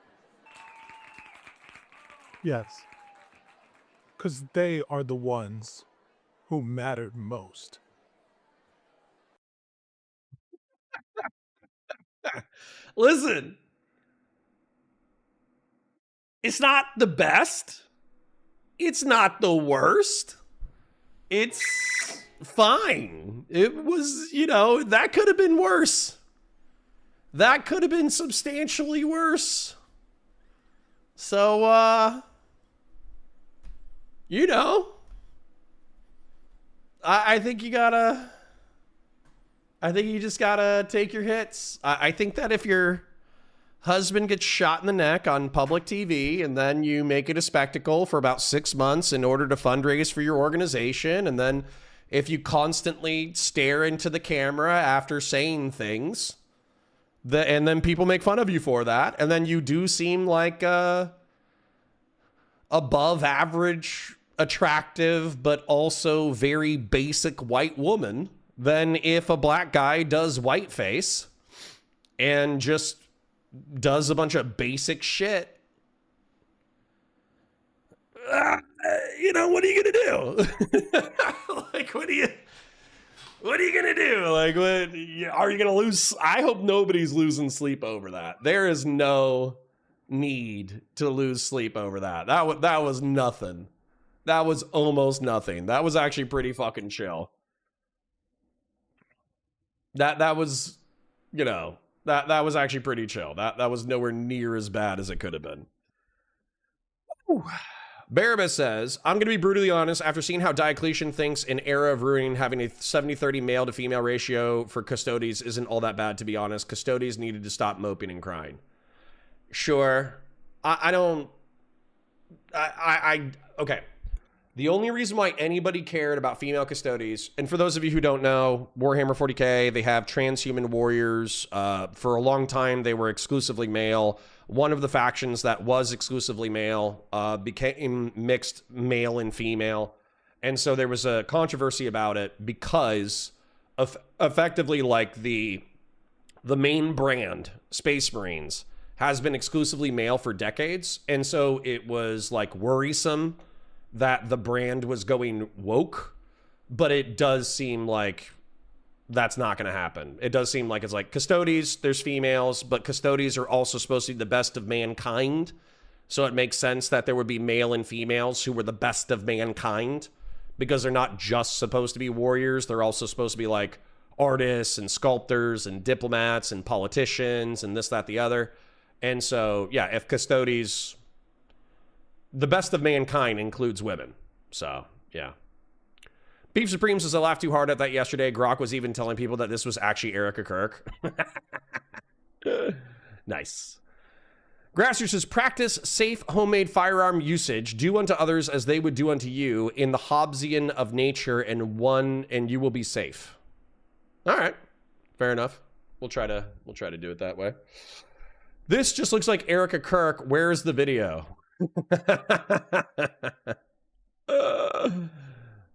Yes. Because they are the ones who mattered most. Listen, it's not the best. It's not the worst. It's fine. It was, you know, that could have been worse. That could have been substantially worse. So, you know, I think you gotta, I think you just gotta take your hits. I think that if your husband gets shot in the neck on public TV and then you make it a spectacle for about 6 months in order to fundraise for your organization, and then if you constantly stare into the camera after saying things, and then people make fun of you for that, and then you do seem like above average attractive but also very basic white woman, then if a black guy does whiteface and just does a bunch of basic shit, you know, what are you gonna do? Like, what are you gonna do? Like, what are you gonna lose? I hope nobody's losing sleep over that. There is no need to lose sleep over that. That was nothing. That was almost nothing. That was actually pretty fucking chill. That was, you know, that was actually pretty chill. That was nowhere near as bad as it could have been. Barabbas says, I'm going to be brutally honest. After seeing how Diocletian thinks an era of ruining having a 70-30 male to female ratio for custodes isn't all that bad, to be honest. Custodes needed to stop moping and crying. Sure. Okay. The only reason why anybody cared about female custodes, and for those of you who don't know, Warhammer 40K, they have transhuman warriors. For a long time, they were exclusively male. One of the factions that was exclusively male became mixed male and female. And so there was a controversy about it because of effectively, like, the main brand, Space Marines, has been exclusively male for decades. And so it was, like, worrisome that the brand was going woke, but it does seem like that's not going to happen. It does seem like it's like custodes, there's females, but custodes are also supposed to be the best of mankind. So it makes sense that there would be male and females who were the best of mankind, because they're not just supposed to be warriors. They're also supposed to be like artists and sculptors and diplomats and politicians and this, that, the other. And so, yeah, if custodes, the best of mankind includes women. So, yeah. Beef Supreme says, I laughed too hard at that yesterday. Grok was even telling people that this was actually Erica Kirk. Nice. Grasser says, practice safe homemade firearm usage. Do unto others as they would do unto you in the Hobbesian of nature, and you will be safe. All right. Fair enough. We'll try to do it that way. This just looks like Erica Kirk. Where's the video?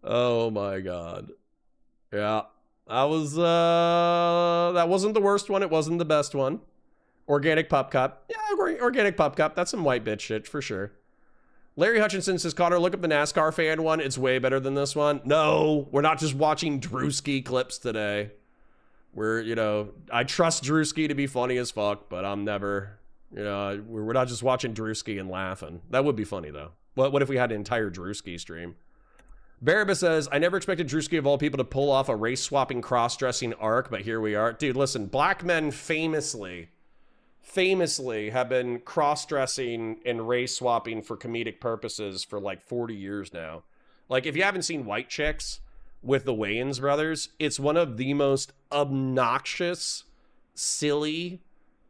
Oh my god. Yeah. That wasn't the worst one. It wasn't the best one. Organic Pup Cup. Yeah, Organic Pup Cup. That's some white bitch shit for sure. Larry Hutchinson says, Connor, look up the NASCAR fan one. It's way better than this one. No, we're not just watching Druski clips today. I trust Druski to be funny as fuck, but I'm never, we're not just watching Druski and laughing. That would be funny though. What if we had an entire Druski stream? Barabbas says, I never expected Druski of all people to pull off a race-swapping cross-dressing arc, but here we are. Dude, listen, black men famously have been cross-dressing and race-swapping for comedic purposes for like 40 years now. Like, if you haven't seen White Chicks with the Wayans brothers, it's one of the most obnoxious, silly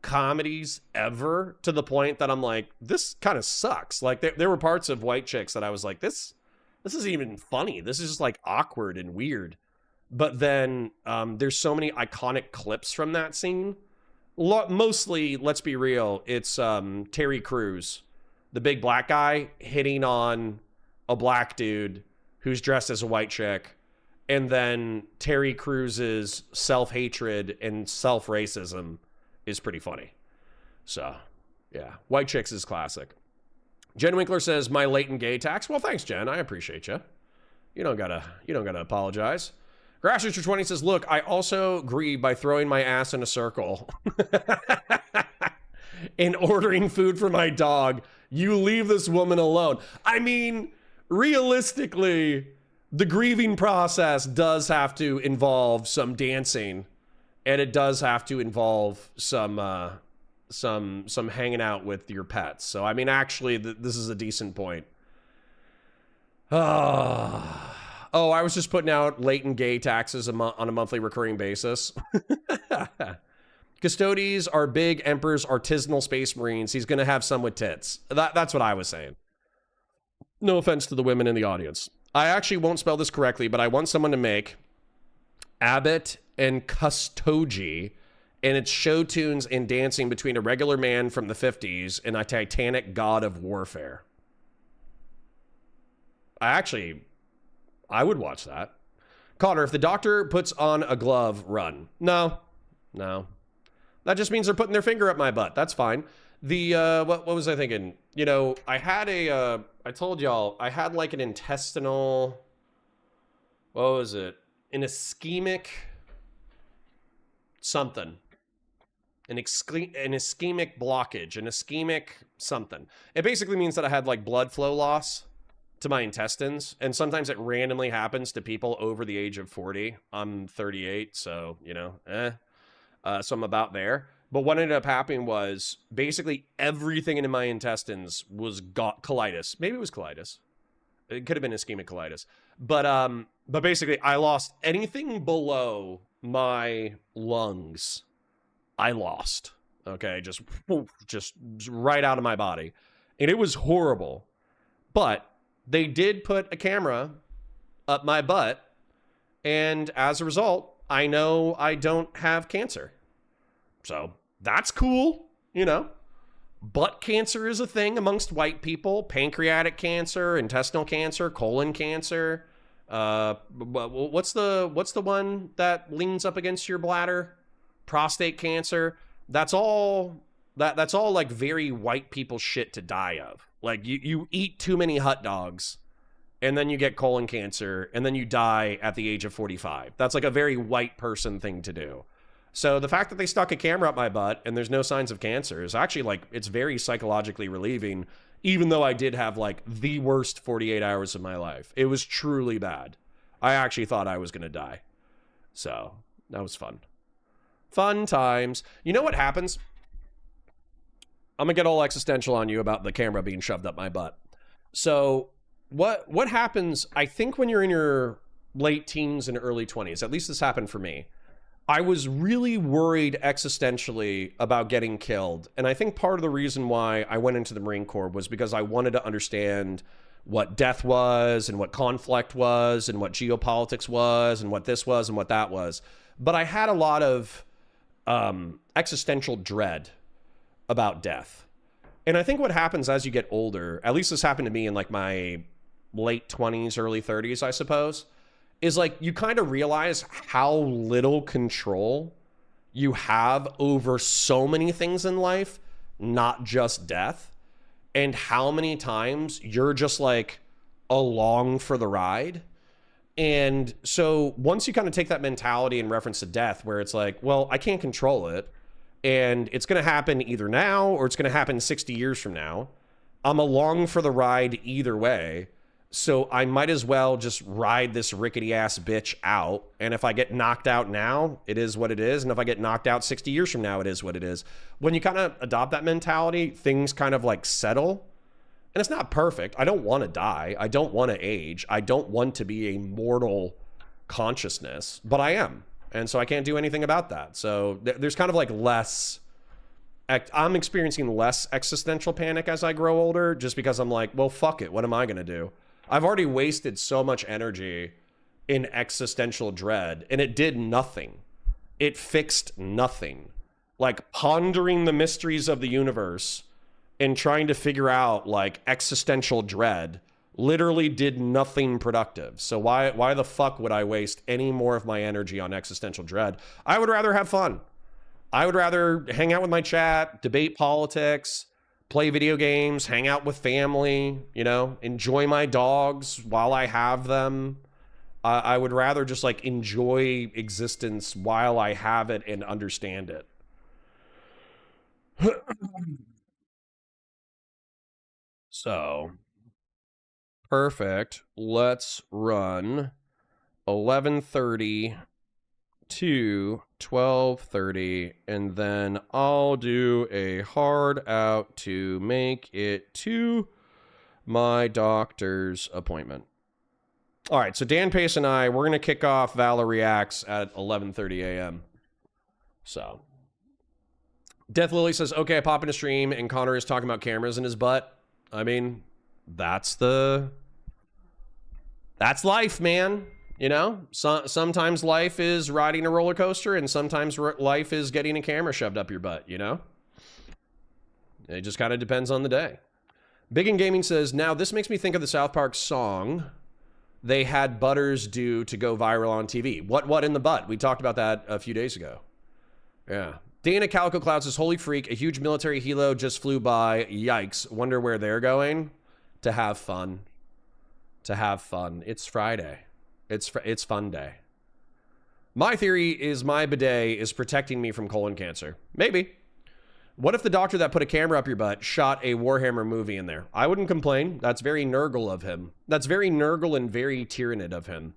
comedies ever, to the point that I'm like, this kind of sucks. Like, there were parts of White Chicks that I was like, this isn't even funny. This is just like awkward and weird. But then there's so many iconic clips from that scene. Mostly, let's be real, it's Terry Crews, the big black guy, hitting on a black dude who's dressed as a white chick. And then Terry Crews's self-hatred and self-racism is pretty funny. So, yeah, White Chicks is classic. Jen Winkler says, my latent gay tax. Well, thanks, Jen. I appreciate you. You don't gotta apologize. Grassroots20 says, look, I also grieve by throwing my ass in a circle and ordering food for my dog. You leave this woman alone. I mean, realistically, the grieving process does have to involve some dancing, and it does have to involve some hanging out with your pets. So, I mean, actually, this is a decent point. Oh, I was just putting out latent gay taxes on a monthly recurring basis. Custodes are big Emperor's artisanal Space Marines. He's going to have some with tits. That's what I was saying. No offense to the women in the audience. I actually won't spell this correctly, but I want someone to make Abbott and Custogi, and it's show tunes and dancing between a regular man from the 50s and a titanic god of warfare. I would watch that. Connor, if the doctor puts on a glove, run. No. That just means they're putting their finger up my butt. That's fine. What was I thinking? You know, I had I told y'all, I had like an intestinal, what was it? An ischemic something. An ischemic blockage, an ischemic something. It basically means that I had like blood flow loss to my intestines, and sometimes it randomly happens to people over the age of 40. I'm 38, so, you know, so I'm about there. But what ended up happening was basically everything in my intestines was colitis. Maybe it was colitis. It could have been ischemic colitis. But basically I lost anything below my lungs. I lost. Okay, just right out of my body. And it was horrible. But they did put a camera up my butt, and as a result, I know I don't have cancer. So that's cool, you know. Butt cancer is a thing amongst white people. Pancreatic cancer, intestinal cancer, colon cancer. What's the one that leans up against your bladder? Prostate cancer. That's all like very white people shit to die of. Like you eat too many hot dogs and then you get colon cancer and then you die at the age of 45. That's like a very white person thing to do. So the fact that they stuck a camera up my butt and there's no signs of cancer is actually like, it's very psychologically relieving, even though I did have like the worst 48 hours of my life. It was truly bad. I actually thought I was going to die. So that was fun. Fun times. You know what happens? I'm gonna get all existential on you about the camera being shoved up my butt. So what happens, I think, when you're in your late teens and early 20s, at least this happened for me, I was really worried existentially about getting killed. And I think part of the reason why I went into the Marine Corps was because I wanted to understand what death was and what conflict was and what geopolitics was and what this was and what that was. But I had a lot of existential dread about death. And I think what happens as you get older, at least this happened to me in like my late 20s, early 30s, I suppose, is like you kind of realize how little control you have over so many things in life, not just death, and how many times you're just like along for the ride. And so once you kind of take that mentality in reference to death, where it's like, well, I can't control it, and it's going to happen either now or it's going to happen 60 years from now. I'm along for the ride either way. So I might as well just ride this rickety ass bitch out. And if I get knocked out now, it is what it is. And if I get knocked out 60 years from now, it is what it is. When you kind of adopt that mentality, things kind of like settle. And it's not perfect. I don't want to die. I don't want to age. I don't want to be a mortal consciousness, but I am. And so I can't do anything about that. So there's kind of like less, I'm experiencing less existential panic as I grow older, just because I'm like, well, fuck it. What am I going to do? I've already wasted so much energy in existential dread, and it did nothing. It fixed nothing. Like pondering the mysteries of the universe and trying to figure out like existential dread literally did nothing productive. So why the fuck would I waste any more of my energy on existential dread? I would rather have fun. I would rather hang out with my chat, debate politics, play video games, hang out with family, you know, enjoy my dogs while I have them. I would rather just like enjoy existence while I have it and understand it. So perfect. Let's run 11:30 to 12:30, and then I'll do a hard out to make it to my doctor's appointment. All right, so Dan Pace and I, we're going to kick off Valor Reacts at 11:30 a.m. So Death Lily says, okay, I pop in a stream and Connor is talking about cameras in his butt. I mean, that's life, man. You know, sometimes life is riding a roller coaster, and sometimes life is getting a camera shoved up your butt, you know? It just kind of depends on the day. Big in Gaming says, now this makes me think of the South Park song they had Butters do to go viral on TV. What in the butt? We talked about that a few days ago. Yeah. Dana Calico Cloud says, holy freak, a huge military helo just flew by. Yikes. Wonder where they're going. To have fun. To have fun. It's Friday. It's fun day. My theory is my bidet is protecting me from colon cancer. Maybe. What if the doctor that put a camera up your butt shot a Warhammer movie in there? I wouldn't complain. That's very Nurgle of him. That's very Nurgle and very Tyrannid of him.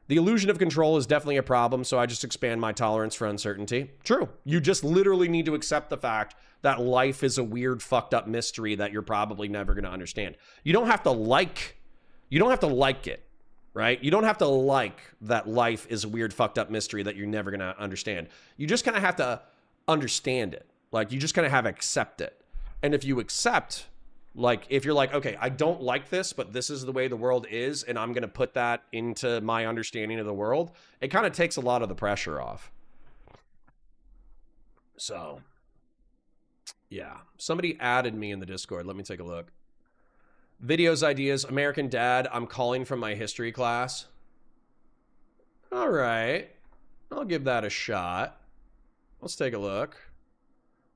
The illusion of control is definitely a problem, so I just expand my tolerance for uncertainty. True. You just literally need to accept the fact that life is a weird, fucked up mystery that you're probably never going to understand. You don't have to like it, right? You don't have to like that life is a weird, fucked up mystery that you're never going to understand. You just kind of have to understand it. Like, you just kind of have to accept it. And if you accept, like, if you're like, okay, I don't like this, but this is the way the world is, and I'm going to put that into my understanding of the world, it kind of takes a lot of the pressure off. So, yeah. Somebody added me in the Discord. Let me take a look. Videos, ideas, American Dad, I'm calling from my history class. All right. I'll give that a shot. Let's take a look.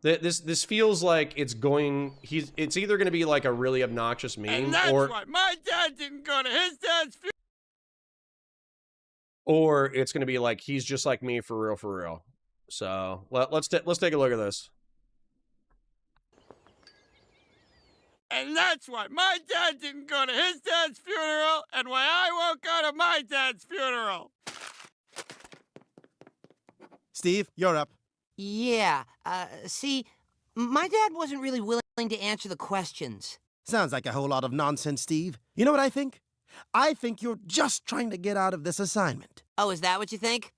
This feels like it's either going to be like a really obnoxious meme, and that's why my dad didn't go to his dad's funeral. Or it's going to be like he's just like me for real. So let's take a look at this. And that's why my dad didn't go to his dad's funeral, and why I won't go to my dad's funeral. Steve, you're up. Yeah, see, my dad wasn't really willing to answer the questions. Sounds like a whole lot of nonsense, Steve. You know what I think? I think you're just trying to get out of this assignment. Oh, is that what you think?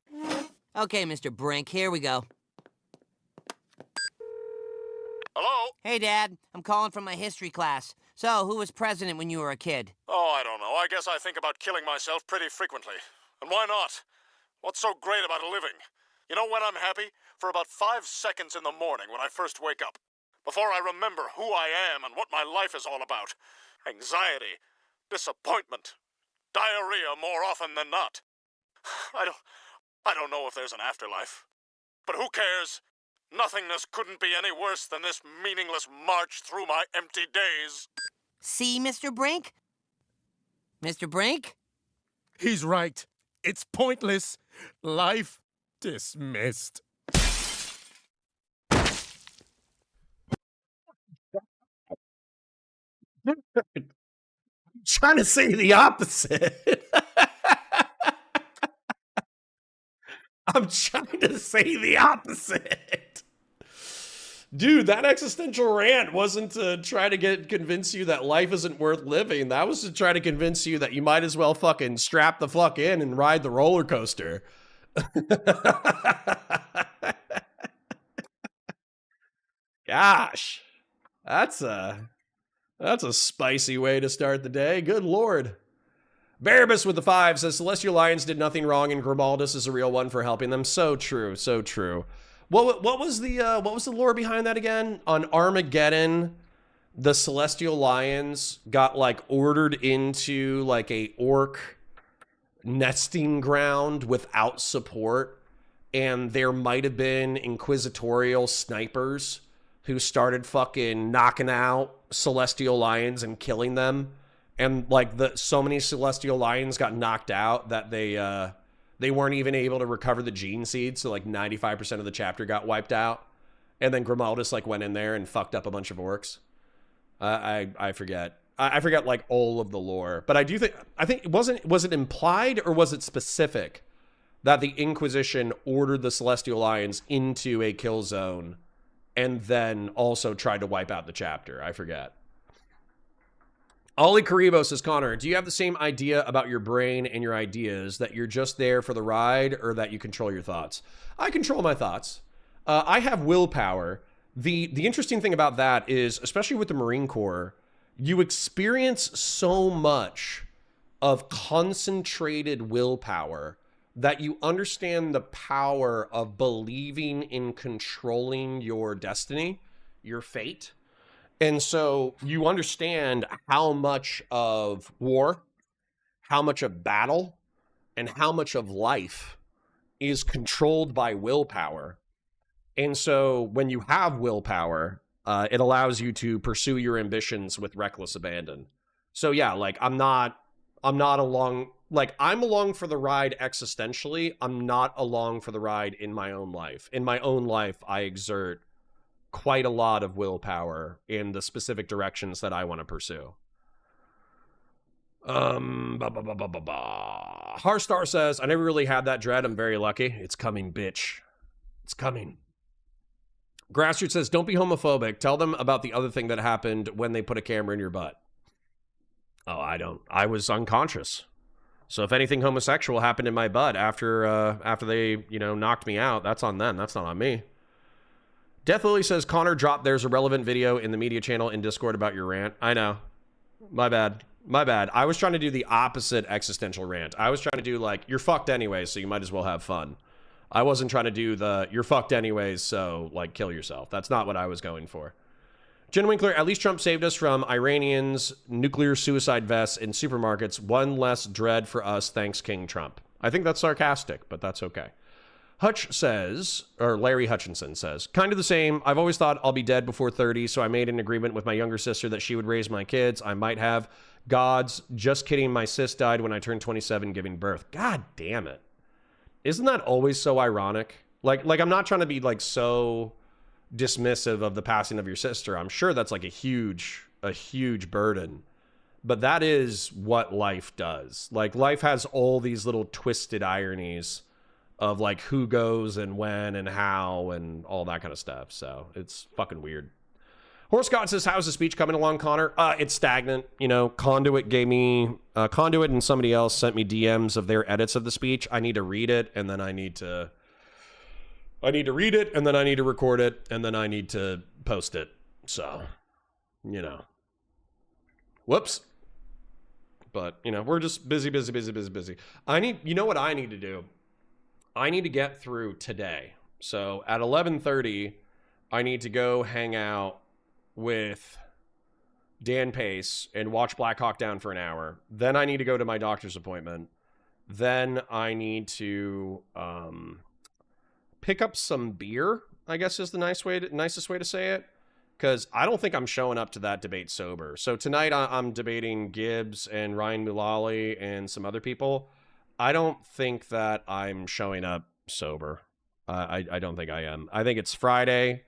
Okay, Mr. Brink, here we go. Hello? Hey, Dad, I'm calling from my history class. So, who was president when you were a kid? Oh, I don't know. I guess I think about killing myself pretty frequently. And why not? What's so great about living? You know when I'm happy? For about 5 seconds in the morning when I first wake up. Before I remember who I am and what my life is all about. Anxiety, disappointment, diarrhea more often than not. I don't know if there's an afterlife. But who cares? Nothingness couldn't be any worse than this meaningless march through my empty days. See, Mr. Brink? Mr. Brink? He's right. It's pointless. Life dismissed. Trying to say the opposite. I'm trying to say the opposite. Dude, that existential rant wasn't to try to convince you that life isn't worth living. That was to try to convince you that you might as well fucking strap the fuck in and ride the roller coaster. Gosh, that's a spicy way to start the day. Good Lord. Barabbas with the 5 says Celestial Lions did nothing wrong and Grimaldus is a real one for helping them. So true, so true. What was the lore behind that again? On Armageddon, the Celestial Lions got like ordered into like a orc nesting ground without support, and there might have been inquisitorial snipers who started fucking knocking out Celestial Lions and killing them. And like so many Celestial Lions got knocked out that they weren't even able to recover the gene seed, so like 95% of the chapter got wiped out. And then Grimaldus like went in there and fucked up a bunch of orcs. I forget. I forget like all of the lore, but I think was it implied or was it specific that the Inquisition ordered the Celestial Lions into a kill zone and then also tried to wipe out the chapter? I forget. Ollie Karibo says, Connor, do you have the same idea about your brain and your ideas, that you're just there for the ride or that you control your thoughts? I control my thoughts. I have willpower. The interesting thing about that is, especially with the Marine Corps, you experience so much of concentrated willpower that you understand the power of believing in controlling your destiny, your fate. And so you understand how much of war, how much of battle, and how much of life is controlled by willpower. And so when you have willpower, it allows you to pursue your ambitions with reckless abandon. So yeah, like I'm not along, like I'm along for the ride existentially. I'm not along for the ride in my own life. In my own life, I exert quite a lot of willpower in the specific directions that I want to pursue. Harstar says, I never really had that dread. I'm very lucky. It's coming, bitch. It's coming. Grassroots says, don't be homophobic. Tell them about the other thing that happened when they put a camera in your butt. Oh, I was unconscious. So if anything homosexual happened in my butt after they, knocked me out, that's on them. That's not on me. Death Lily says, Connor dropped there's a relevant video in the media channel in Discord about your rant. I know. My bad. I was trying to do the opposite existential rant. I was trying to do like, you're fucked anyways, so you might as well have fun. I wasn't trying to do the, you're fucked anyways, so like kill yourself. That's not what I was going for. Jen Winkler, at least Trump saved us from Iranians, nuclear suicide vests in supermarkets. One less dread for us, thanks King Trump. I think that's sarcastic, but that's okay. Hutch says, or Larry Hutchinson says, kind of the same. I've always thought I'll be dead before 30, so I made an agreement with my younger sister that she would raise my kids. I might have. Gods, just kidding, my sis died when I turned 27 giving birth. God damn it. Isn't that always so ironic? Like I'm not trying to be like so dismissive of the passing of your sister. I'm sure that's like a huge burden. But that is what life does. Like life has all these little twisted ironies of like who goes and when and how and all that kind of stuff. So it's fucking weird. Horse God says, how's the speech coming along, Connor? It's stagnant. Conduit gave me, Conduit and somebody else sent me DMs of their edits of the speech. I need to read it, and then I need to read it, and then I need to record it, and then I need to post it. So, whoops. But, we're just busy. You know what I need to do? I need to get through today. So at 11:30, I need to go hang out with Dan Pace and watch Black Hawk Down for an hour. Then I need to go to my doctor's appointment. Then I need to pick up some beer, I guess is the nicest way to say it. Because I don't think I'm showing up to that debate sober. So tonight I'm debating Gibbs and Ryan Mulally and some other people. I don't think that I'm showing up sober. I don't think I am. I think it's Friday.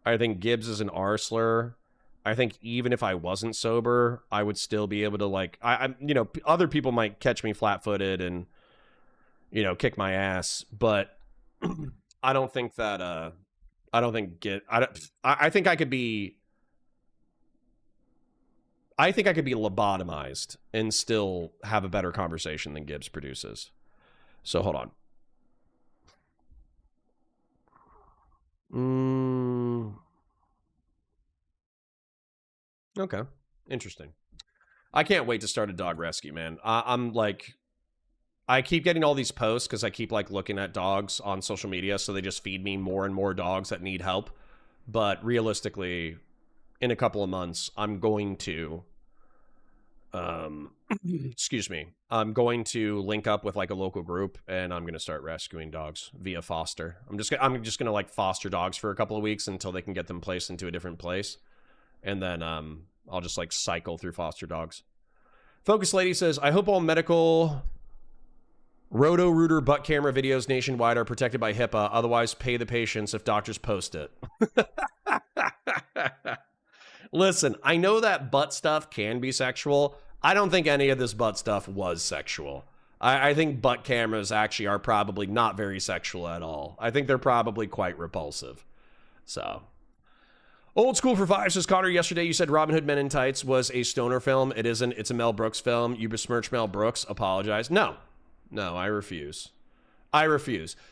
I think Gibbs is an R-slur. I think even if I wasn't sober, I would still be able to like, other people might catch me flat-footed and, kick my ass. But I don't think that, I think I could be lobotomized and still have a better conversation than Gibbs produces. So hold on. Okay. Interesting. I can't wait to start a dog rescue, man. I keep getting all these posts because I keep like looking at dogs on social media, so they just feed me more and more dogs that need help. But realistically, in a couple of months, I'm going to excuse me, I'm going to link up with like a local group, and I'm going to start rescuing dogs via foster. I'm just going to like foster dogs for a couple of weeks until they can get them placed into a different place. And then I'll just like cycle through foster dogs. Focus Lady says, I hope all medical Roto-Rooter butt camera videos nationwide are protected by HIPAA. Otherwise, pay the patients if doctors post it. Listen, I know that butt stuff can be sexual. I don't think any of this butt stuff was sexual. I think butt cameras actually are probably not very sexual at all. I think they're probably quite repulsive. So, Old School for Five says, Connor, yesterday you said Robin Hood Men in Tights was a stoner film. It isn't. It's a Mel Brooks film. You besmirch Mel Brooks. Apologize. No, I refuse.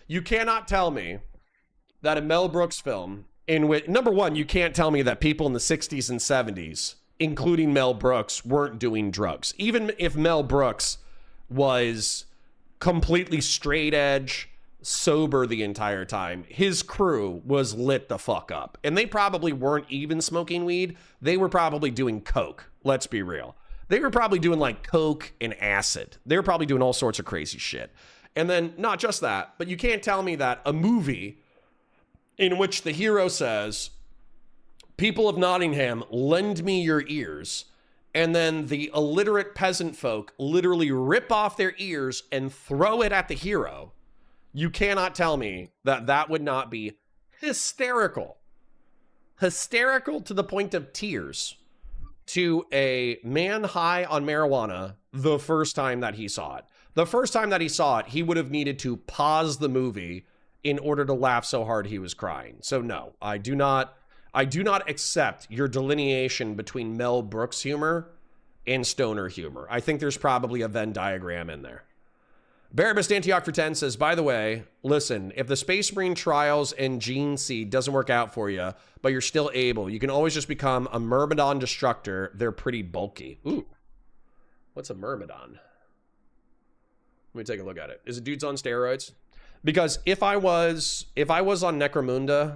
You cannot tell me that a Mel Brooks film in which, number one, you can't tell me that people in the 60s and 70s, including Mel Brooks, weren't doing drugs. Even if Mel Brooks was completely straight edge, sober the entire time, his crew was lit the fuck up. And they probably weren't even smoking weed. They were probably doing coke. Let's be real. They were probably doing like coke and acid. They were probably doing all sorts of crazy shit. And then not just that, but you can't tell me that a movie in which the hero says, "People of Nottingham, lend me your ears." And then the illiterate peasant folk literally rip off their ears and throw it at the hero. You cannot tell me that that would not be hysterical. Hysterical to the point of tears to a man high on marijuana the first time that he saw it. The first time that he saw it, he would have needed to pause the movie in order to laugh so hard he was crying. So no, I do not accept your delineation between Mel Brooks humor and stoner humor. I think there's probably a Venn diagram in there. Barabas Antioch for 10 says, by the way, listen, if the Space Marine trials and Gene Seed doesn't work out for you, but you're still able, you can always just become a Myrmidon Destructor. They're pretty bulky. Ooh. What's a Myrmidon? Let me take a look at it. Is it dudes on steroids? Because if I was on Necromunda,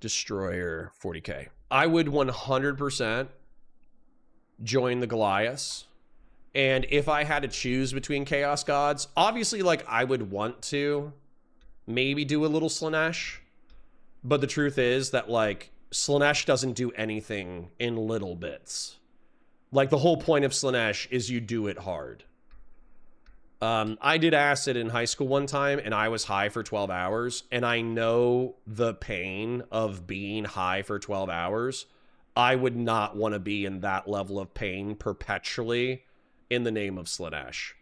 Destroyer 40k, I would 100% join the Goliaths. And if I had to choose between Chaos Gods, obviously, like, I would want to maybe do a little Slaanesh. But the truth is that, like, Slaanesh doesn't do anything in little bits. Like, the whole point of Slaanesh is you do it hard. I did acid in high school one time, and I was high for 12 hours, and I know the pain of being high for 12 hours. I would not want to be in that level of pain perpetually in the name of Slaanesh.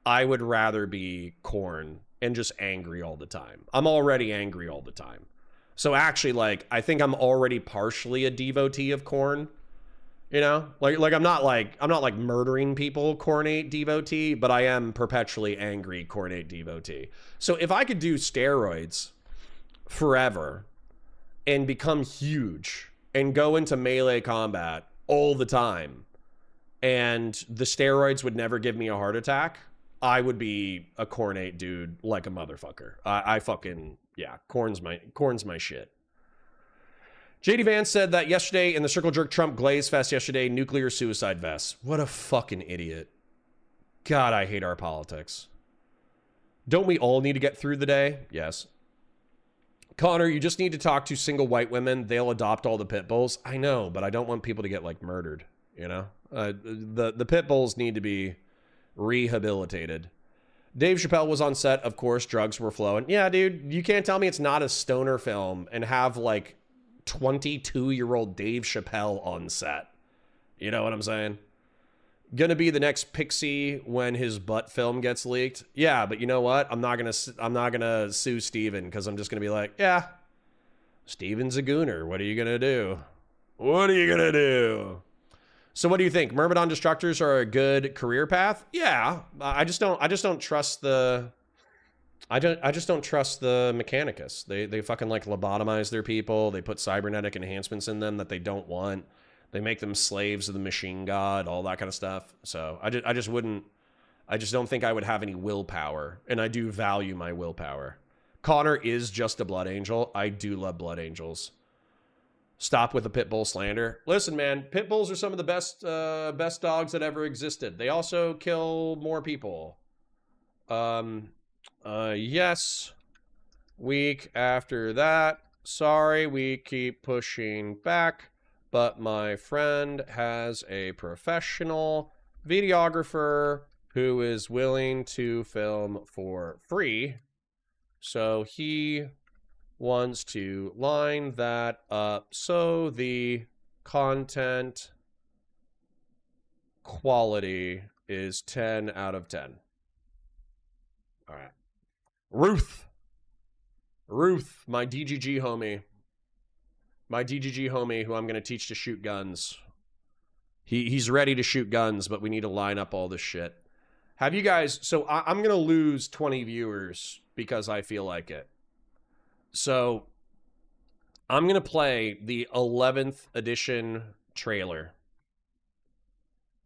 I would rather be Khorne and just angry all the time. I'm already angry all the time. So actually, like, I think I'm already partially a devotee of Khorne. You know, like I'm not like murdering people, Khornate devotee, but I am perpetually angry Khornate devotee. So if I could do steroids forever and become huge and go into melee combat all the time, and the steroids would never give me a heart attack, I would be a Khornate dude like a motherfucker. I fucking, yeah, Khorne's my shit. JD Vance said that yesterday in the Circle Jerk Trump Glaze Fest yesterday, nuclear suicide vests. What a fucking idiot. God, I hate our politics. Don't we all need to get through the day? Yes. Connor, you just need to talk to single white women. They'll adopt all the pit bulls. I know, but I don't want people to get, like, murdered, you know? The pit bulls need to be rehabilitated. Dave Chappelle was on set. Of course, drugs were flowing. Yeah, dude, you can't tell me it's not a stoner film and have, like, 22-year-old Dave Chappelle on set. You know what I'm saying? Gonna be the next Pixie when his butt film gets leaked. Yeah, but you know what? I'm not gonna sue Steven because I'm just gonna be like, yeah, Steven's a gooner. What are you gonna do? What are you gonna do? So what do you think? Myrmidon Destructors are a good career path? Yeah, I just don't trust the. I just don't trust the Mechanicus. They fucking, like, lobotomize their people. They put cybernetic enhancements in them that they don't want. They make them slaves of the machine god, all that kind of stuff. So I just don't think I would have any willpower, and I do value my willpower. Connor is just a blood angel. I do love blood angels. Stop with the pit bull slander. Listen, man, pit bulls are some of the best dogs that ever existed. They also kill more people. Yes. Week after that. Sorry, we keep pushing back, but my friend has a professional videographer who is willing to film for free. So he wants to line that up so the content quality is 10 out of 10. All right. Ruth, my DGG homie. My DGG homie who I'm going to teach to shoot guns. He's ready to shoot guns, but we need to line up all this shit. Have you guys... So I'm going to lose 20 viewers because I feel like it. So I'm going to play the 11th edition trailer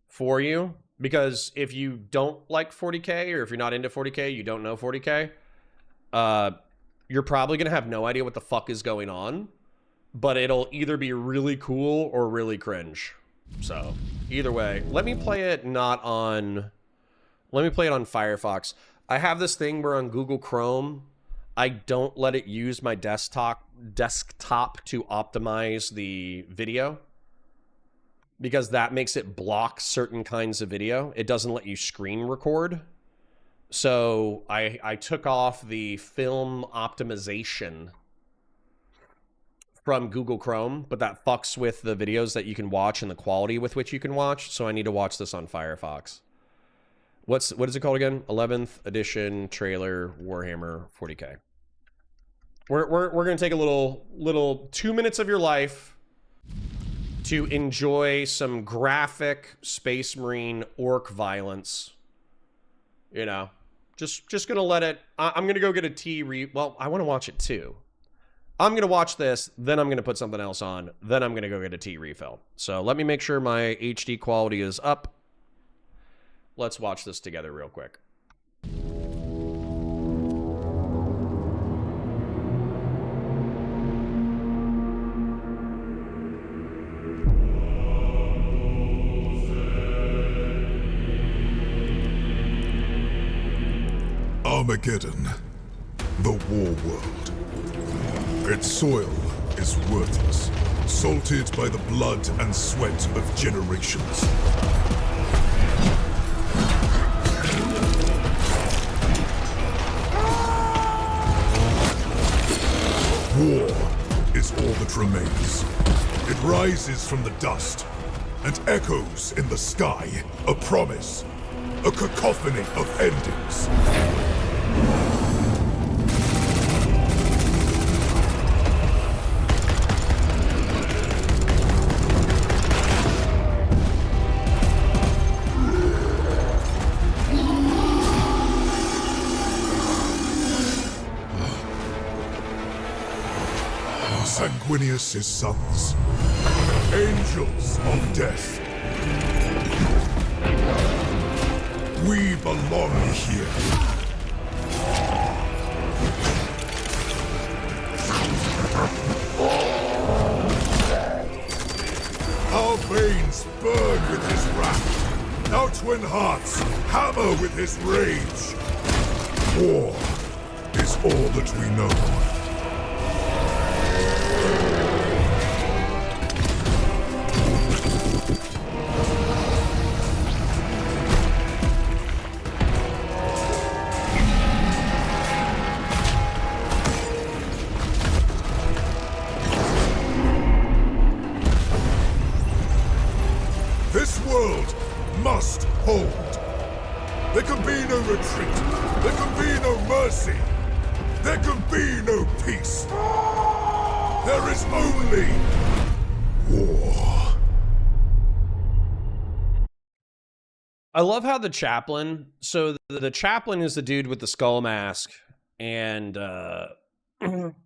for you. Because if you don't like 40K, or if you're not into 40K, you don't know 40K, you're probably going to have no idea what the fuck is going on. But it'll either be really cool or really cringe. So, either way. Let me play it on Firefox. I have this thing where on Google Chrome, I don't let it use my desktop to optimize the video, because that makes it block certain kinds of video. It doesn't let you screen record. So I took off the film optimization from Google Chrome, but that fucks with the videos that you can watch and the quality with which you can watch. So I need to watch this on Firefox. What is it called again? 11th edition trailer Warhammer 40K. We're gonna take a little 2 minutes of your life to enjoy some graphic Space Marine orc violence. You know, just gonna let it. I'm gonna go get a well, I want to watch it too. I'm gonna watch this, then I'm gonna put something else on, then I'm gonna go get a tea refill. So let me make sure my HD quality is up. Let's watch this together real quick. Armageddon, the war world. Its soil is worthless, salted by the blood and sweat of generations. War is all that remains. It rises from the dust and echoes in the sky, a promise, a cacophony of endings. Sanguinius' sons, angels of death. We belong here. Our veins burn with his wrath. Our twin hearts hammer with his rage. War is all that we know. This world must hold. There can be no retreat. There can be no mercy. There can be no peace. There is only war. I love how the chaplain, so the chaplain is the dude with the skull mask, and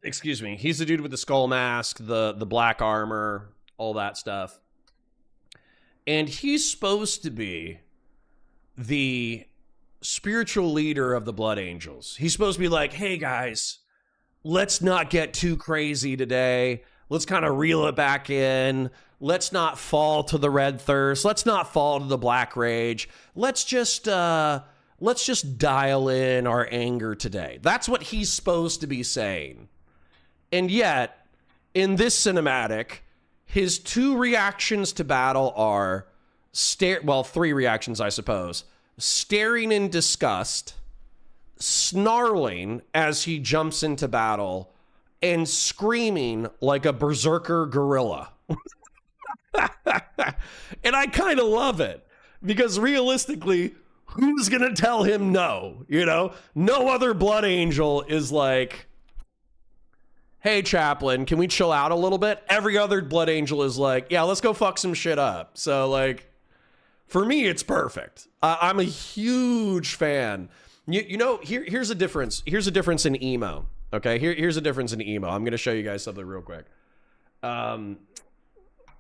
excuse me, he's the dude with the skull mask, the black armor, all that stuff. And he's supposed to be the spiritual leader of the Blood Angels. He's supposed to be like, hey guys, let's not get too crazy today. Let's kind of reel it back in. Let's not fall to the red thirst. Let's not fall to the black rage. Let's just dial in our anger today. That's what he's supposed to be saying. And yet, in this cinematic, his two reactions to battle are three reactions, I suppose. Staring in disgust, snarling as he jumps into battle, and screaming like a berserker gorilla. And I kind of love it, because realistically, who's gonna tell him no? You know, no other Blood Angel is like, hey, chaplain, can we chill out a little bit? Every other Blood Angel is like, yeah, let's go fuck some shit up. So, like, for me, it's perfect. I'm a huge fan. You know, here's a difference. Here's a difference in emo. Okay, here's a difference in emo. I'm going to show you guys something real quick.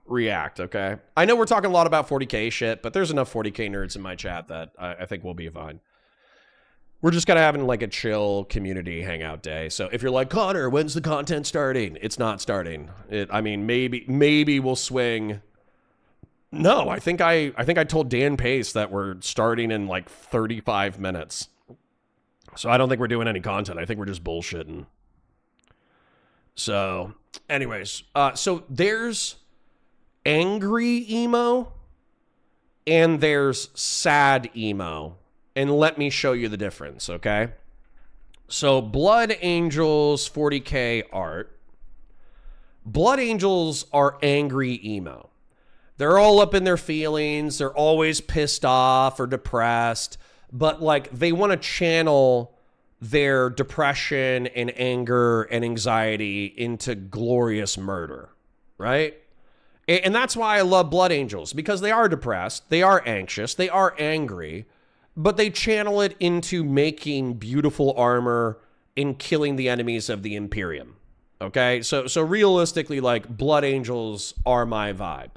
React, okay? I know we're talking a lot about 40K shit, but there's enough 40K nerds in my chat that I think we'll be fine. We're just kind of having like a chill community hangout day. So if you're like, Connor, when's the content starting? It's not starting. I mean, maybe we'll swing. No, I think I told Dan Pace that we're starting in like 35 minutes. So I don't think we're doing any content. I think we're just bullshitting. So, anyways, so there's angry emo and there's sad emo. And let me show you the difference, okay? So Blood Angels 40K art. Blood Angels are angry emo. They're all up in their feelings. They're always pissed off or depressed. But like they want to channel their depression and anger and anxiety into glorious murder, right? And that's why I love Blood Angels, because they are depressed, they are anxious, they are angry, but they channel it into making beautiful armor and killing the enemies of the Imperium. Okay? So realistically, like, Blood Angels are my vibe.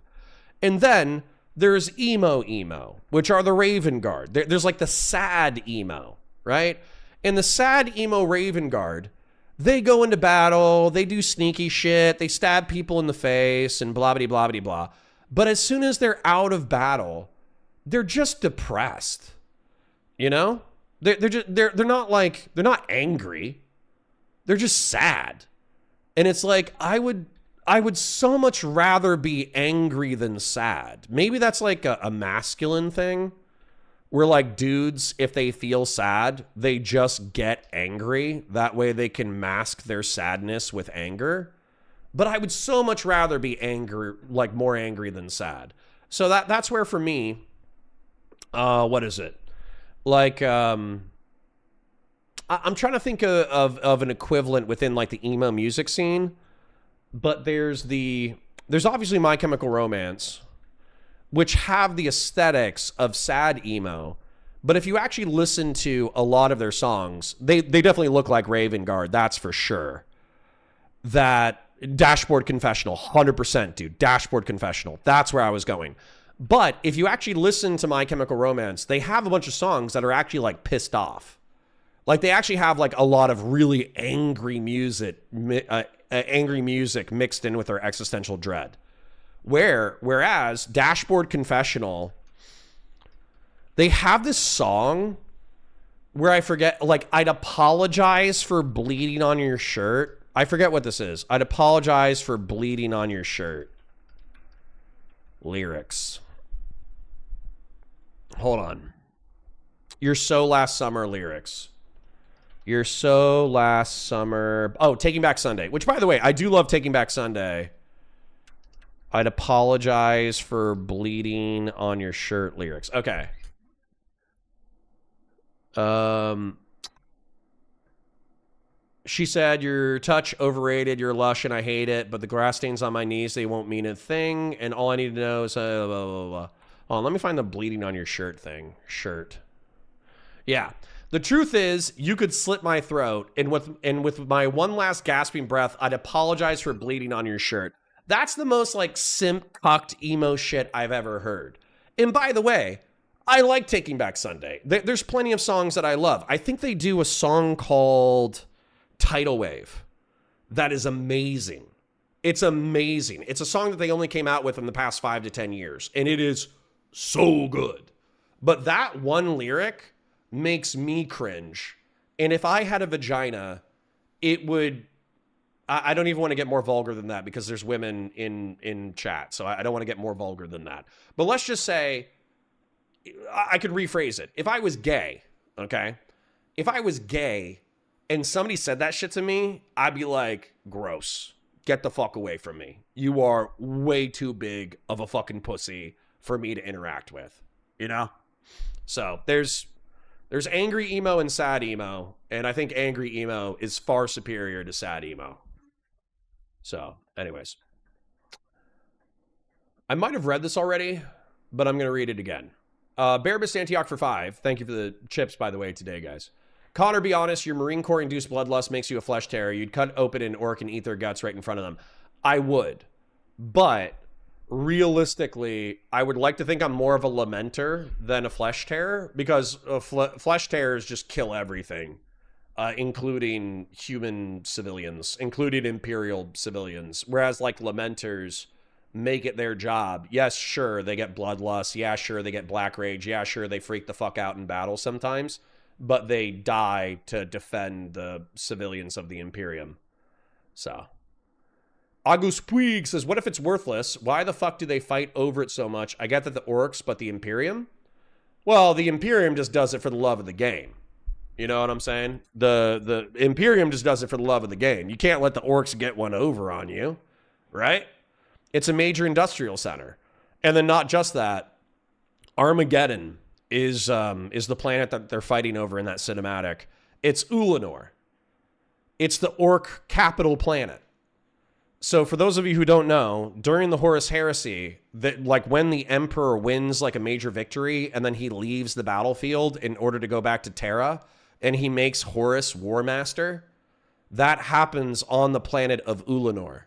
And then there's emo, which are the Raven Guard. There's like the sad emo, right? And the sad emo Raven Guard, they go into battle, they do sneaky shit, they stab people in the face and blah, blah, blah, blah, blah. But as soon as they're out of battle, they're just depressed. You know? They're not angry. They're just sad. And it's like, I would so much rather be angry than sad. Maybe that's like a masculine thing. Where like dudes, if they feel sad, they just get angry. That way they can mask their sadness with anger. But I would so much rather be angry, like more angry than sad. So that's where for me, what is it? Like, I'm trying to think of an equivalent within like the emo music scene. But there's obviously My Chemical Romance, which have the aesthetics of sad emo. But if you actually listen to a lot of their songs, they definitely look like Raven Guard, that's for sure. That Dashboard Confessional, 100%, dude. Dashboard Confessional, that's where I was going. But if you actually listen to My Chemical Romance, they have a bunch of songs that are actually like pissed off. Like they actually have like a lot of really angry music mixed in with their existential dread. Whereas Dashboard Confessional, they have this song where I forget, like, I'd apologize for bleeding on your shirt. I forget what this is. I'd apologize for bleeding on your shirt. Lyrics. Hold on. You're so last summer lyrics. You're so last summer. Oh, Taking Back Sunday, which by the way, I do love Taking Back Sunday. I'd apologize for bleeding on your shirt lyrics. Okay. She said, your touch overrated, your lush, and I hate it, but the grass stains on my knees, they won't mean a thing, and all I need to know is blah, blah, blah, blah. Oh, let me find the bleeding on your shirt thing. Shirt. Yeah. The truth is, you could slit my throat, and with my one last gasping breath, I'd apologize for bleeding on your shirt. That's the most, like, simp-cucked emo shit I've ever heard. And by the way, I like Taking Back Sunday. There's plenty of songs that I love. I think they do a song called Tidal Wave that is amazing. It's amazing. It's a song that they only came out with in the past 5 to 10 years, and it is so good. But that one lyric makes me cringe. And if I had a vagina, it would... I don't even want to get more vulgar than that because there's women in chat, so I don't want to get more vulgar than that. But let's just say, I could rephrase it. If I was gay, okay? If I was gay and somebody said that shit to me, I'd be like, gross. Get the fuck away from me. You are way too big of a fucking pussy for me to interact with, you know? So there's angry emo and sad emo, and I think angry emo is far superior to sad emo. So, anyways. I might have read this already, but I'm going to read it again. Barabas Antioch for 5. Thank you for the chips, by the way, today, guys. Connor, be honest, your Marine Corps-induced bloodlust makes you a flesh terror. You'd cut open an orc and eat their guts right in front of them. I would. But, realistically, I would like to think I'm more of a lamenter than a flesh terror, because flesh terrors just kill everything. Including human civilians, including Imperial civilians. Whereas, like, lamenters make it their job. Yes, sure, they get bloodlust. Yeah, sure, they get black rage. Yeah, sure, they freak the fuck out in battle sometimes. but they die to defend the civilians of the Imperium. So, August Puig says, what if it's worthless? Why the fuck do they fight over it so much? I get that the orcs, but the Imperium? Well, the Imperium just does it for the love of the game. You know what I'm saying? The Imperium just does it for the love of the game. You can't let the orcs get one over on you, right? It's a major industrial center. And then not just that, Armageddon is the planet that they're fighting over in that cinematic. It's Ulanor. It's the orc capital planet. So for those of you who don't know, during the Horus Heresy, that like when the Emperor wins like a major victory and then he leaves the battlefield in order to go back to Terra and he makes Horus War Master, that happens on the planet of Ulanor.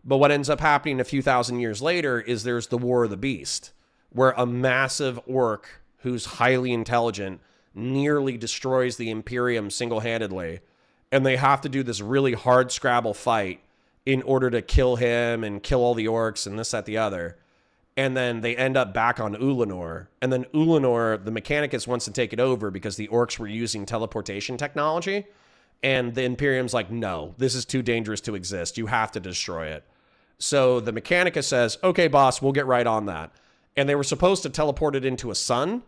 But what ends up happening a few thousand years later is there's the War of the Beast, where a massive orc who's highly intelligent nearly destroys the Imperium single-handedly, and they have to do this really hard Scrabble fight in order to kill him and kill all the orcs and this, that, the other. And then they end up back on Ulanor. And then Ulanor, the Mechanicus wants to take it over because the orcs were using teleportation technology. And the Imperium's like, no, this is too dangerous to exist. You have to destroy it. So the Mechanicus says, okay, boss, we'll get right on that. And they were supposed to teleport it into a sun,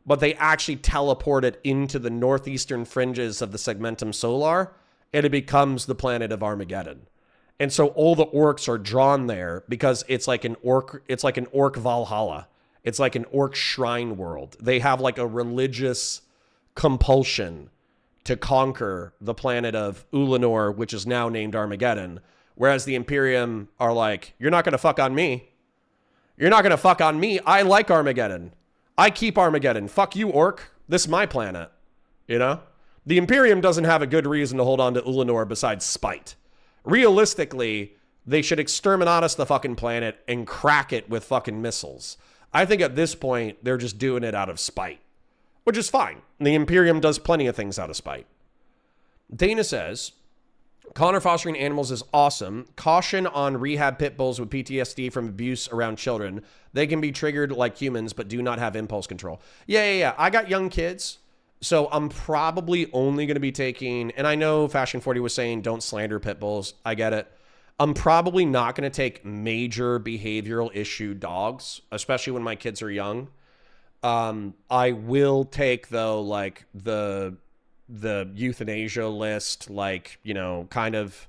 but they actually teleport it into the northeastern fringes of the Segmentum Solar, and it becomes the planet of Armageddon. And so all the orcs are drawn there because it's like an orc Valhalla. It's like an orc shrine world. They have like a religious compulsion to conquer the planet of Ulanor, which is now named Armageddon. Whereas the Imperium are like, you're not going to fuck on me. You're not going to fuck on me. I like Armageddon. I keep Armageddon. Fuck you, orc. This is my planet. You know? The Imperium doesn't have a good reason to hold on to Ulanor besides spite. Realistically, they should exterminatus the fucking planet and crack it with fucking missiles. I think at this point, they're just doing it out of spite, which is fine. The Imperium does plenty of things out of spite. Dana says, Connor fostering animals is awesome. Caution on rehab pit bulls with PTSD from abuse around children. They can be triggered like humans, but do not have impulse control. Yeah. I got young kids. So I'm probably only going to be taking, and I know Fashion 40 was saying don't slander pit bulls. I get it. I'm probably not going to take major behavioral issue dogs, especially when my kids are young. I will take, though, like the euthanasia list, like, you know, kind of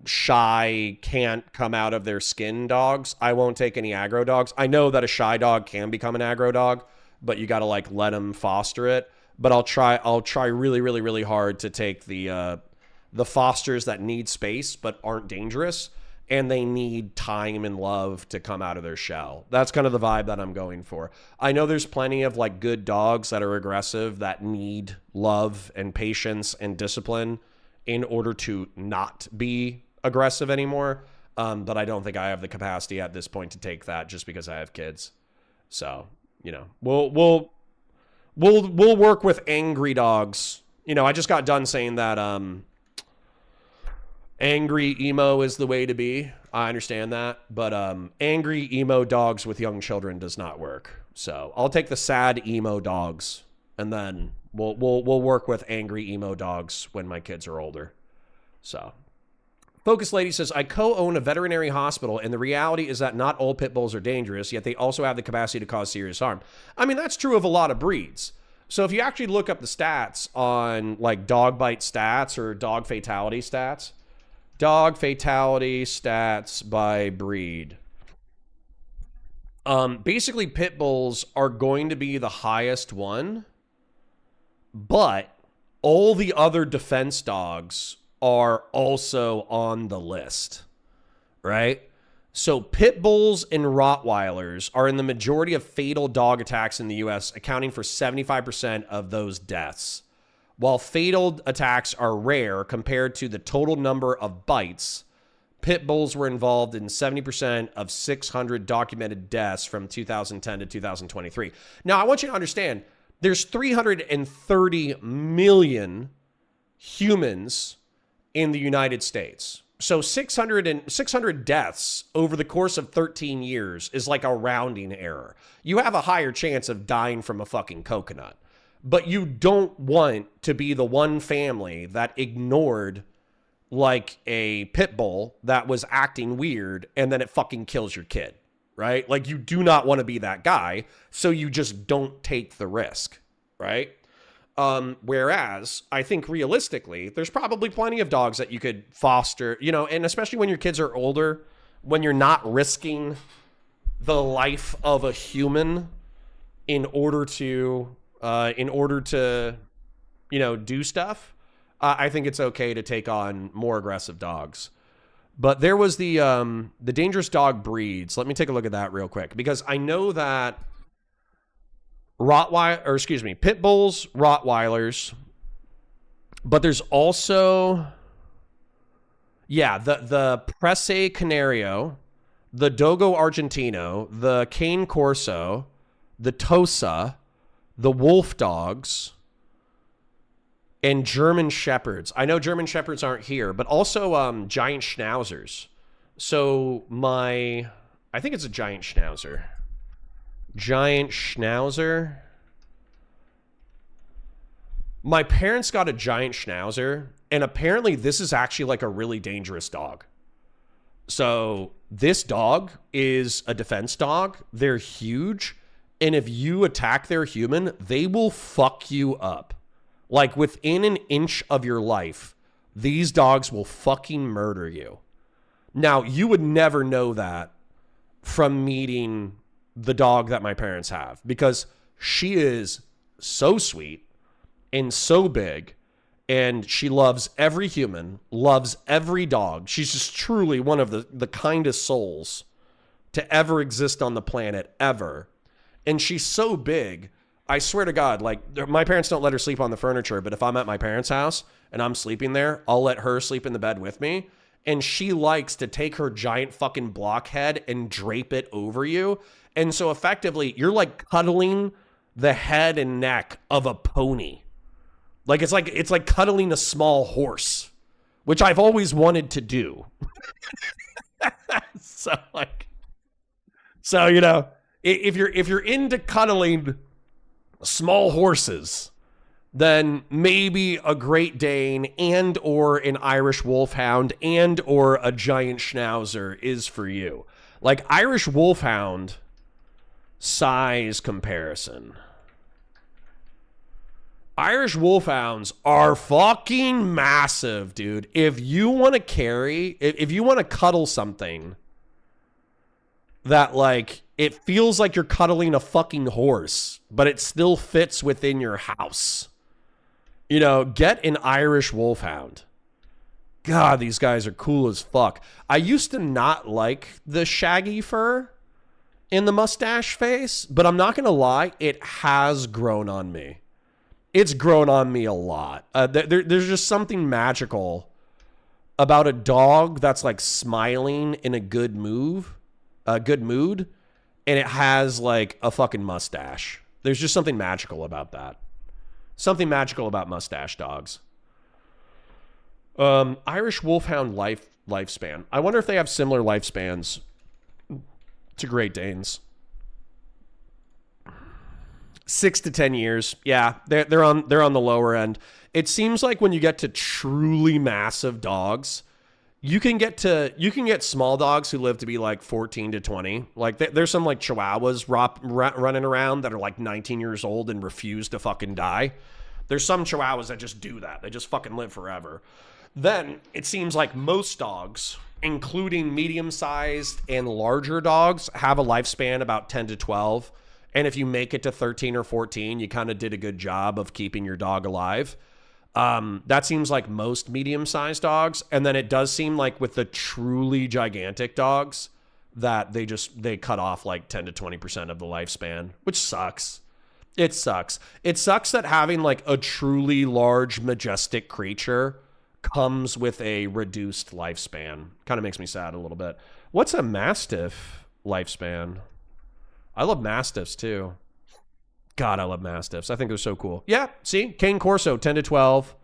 shy, can't come out of their skin dogs. I won't take any aggro dogs. I know that a shy dog can become an aggro dog, but you got to like let them foster it. But I'll try really, really, really hard to take the fosters that need space but aren't dangerous, and they need time and love to come out of their shell. That's kind of the vibe that I'm going for. I know there's plenty of like good dogs that are aggressive that need love and patience and discipline in order to not be aggressive anymore. But I don't think I have the capacity at this point to take that just because I have kids. So, you know, we'll work with angry dogs. You know, I just got done saying that angry emo is the way to be. I understand that, but angry emo dogs with young children does not work. So I'll take the sad emo dogs, and then we'll work with angry emo dogs when my kids are older. So Focus Lady says, I co-own a veterinary hospital, and the reality is that not all pit bulls are dangerous, yet they also have the capacity to cause serious harm. I mean, that's true of a lot of breeds. So if you actually look up the stats on like dog bite stats or dog fatality stats by breed, basically pit bulls are going to be the highest one, but all the other defense dogs are also on the list, right? So pit bulls and Rottweilers are in the majority of fatal dog attacks in the US, accounting for 75% of those deaths. While fatal attacks are rare compared to the total number of bites, pit bulls were involved in 70% of 600 documented deaths from 2010 to 2023. Now, I want you to understand, there's 330 million humans in the United States. So 600 deaths over the course of 13 years is like a rounding error. You have a higher chance of dying from a fucking coconut. But you don't want to be the one family that ignored like a pit bull that was acting weird and then it fucking kills your kid, right? Like you do not want to be that guy, so you just don't take the risk, right? Whereas I think realistically, there's probably plenty of dogs that you could foster, you know, and especially when your kids are older, when you're not risking the life of a human in order to, you know, do stuff. I think it's okay to take on more aggressive dogs. But there was the dangerous dog breeds. Let me take a look at that real quick, because I know that pit bulls, Rottweilers, but there's also, the Prese Canario, the Dogo Argentino, the Cane Corso, the Tosa, the Wolf Dogs, and German Shepherds. I know German Shepherds aren't here, but also giant Schnauzers. So I think it's a giant Schnauzer. Giant Schnauzer. My parents got a giant Schnauzer, and apparently this is actually like a really dangerous dog. So this dog is a defense dog. They're huge, and if you attack their human, they will fuck you up. Like within an inch of your life, these dogs will fucking murder you. Now, you would never know that from meeting the dog that my parents have, because she is so sweet and so big, and she loves every human, loves every dog. She's just truly one of the kindest souls to ever exist on the planet, ever. And she's so big, I swear to God, like, my parents don't let her sleep on the furniture, but if I'm at my parents' house and I'm sleeping there, I'll let her sleep in the bed with me. And she likes to take her giant fucking blockhead and drape it over you. And so effectively, you're like cuddling the head and neck of a pony. Like it's like cuddling a small horse, which I've always wanted to do. So you know, if you're into cuddling small horses, then maybe a Great Dane and or an Irish Wolfhound and or a giant Schnauzer is for you. Like Irish Wolfhound size comparison. Irish Wolfhounds are fucking massive, dude. If you want to if you want to cuddle something that like, it feels like you're cuddling a fucking horse, but it still fits within your house, you know, get an Irish Wolfhound. God, these guys are cool as fuck. I used to not like the shaggy fur in the mustache face, but I'm not going to lie, it has grown on me. It's grown on me a lot. There's just something magical about a dog that's like smiling in a good mood, and it has like a fucking mustache. There's just something magical about that. Something magical about mustache dogs. Irish Wolfhound lifespan. I wonder if they have similar lifespans to Great Danes. 6 to 10 years. Yeah, they're on the lower end. It seems like when you get to truly massive dogs, you can get small dogs who live to be like 14 to 20. Like there's some like Chihuahuas running around that are like 19 years old and refuse to fucking die. There's some Chihuahuas that just do that. They just fucking live forever. Then it seems like most dogs, including medium-sized and larger dogs, have a lifespan about 10 to 12. And if you make it to 13 or 14, you kind of did a good job of keeping your dog alive. That seems like most medium-sized dogs. And then it does seem like with the truly gigantic dogs that they cut off like 10 to 20% of the lifespan, which sucks. It sucks. It sucks that having like a truly large, majestic creature comes with a reduced lifespan. Kind of makes me sad a little bit. What's a Mastiff lifespan? I love Mastiffs too. God, I love Mastiffs. I think they're so cool. Yeah, see? Cane Corso, 10 to 12.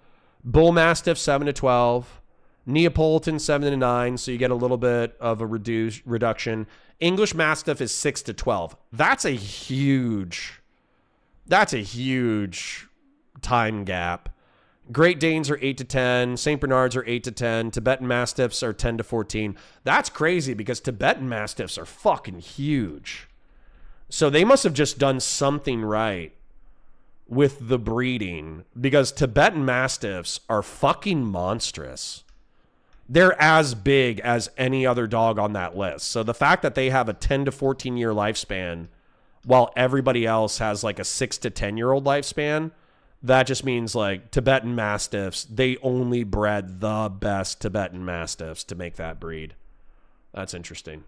Bull Mastiff, 7 to 12. Neapolitan, 7 to 9, so you get a little bit of a reduction. English Mastiff is 6 to 12. That's a huge time gap. Great Danes are 8 to 10. St. Bernards are 8 to 10. Tibetan Mastiffs are 10 to 14. That's crazy because Tibetan Mastiffs are fucking huge. So they must have just done something right with the breeding, because Tibetan Mastiffs are fucking monstrous. They're as big as any other dog on that list. So the fact that they have a 10 to 14 year lifespan while everybody else has like a 6 to 10 year old lifespan, that just means like Tibetan Mastiffs, they only bred the best Tibetan Mastiffs to make that breed. That's interesting.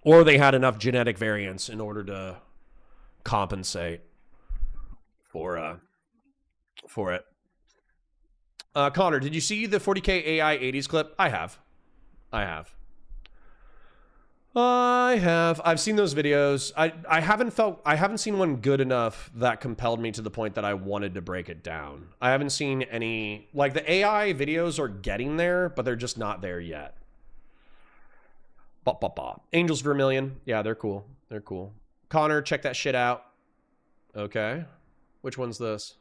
Or they had enough genetic variance in order to compensate for it. Connor, did you see the 40K AI 80s clip? I have. I've seen those videos. I haven't seen one good enough that compelled me to the point that I wanted to break it down. I haven't seen any, like, the AI videos are getting there, but they're just not there yet. Angels Vermilion. Yeah, they're cool. They're cool. Connor, check that shit out. Okay. Which one's this?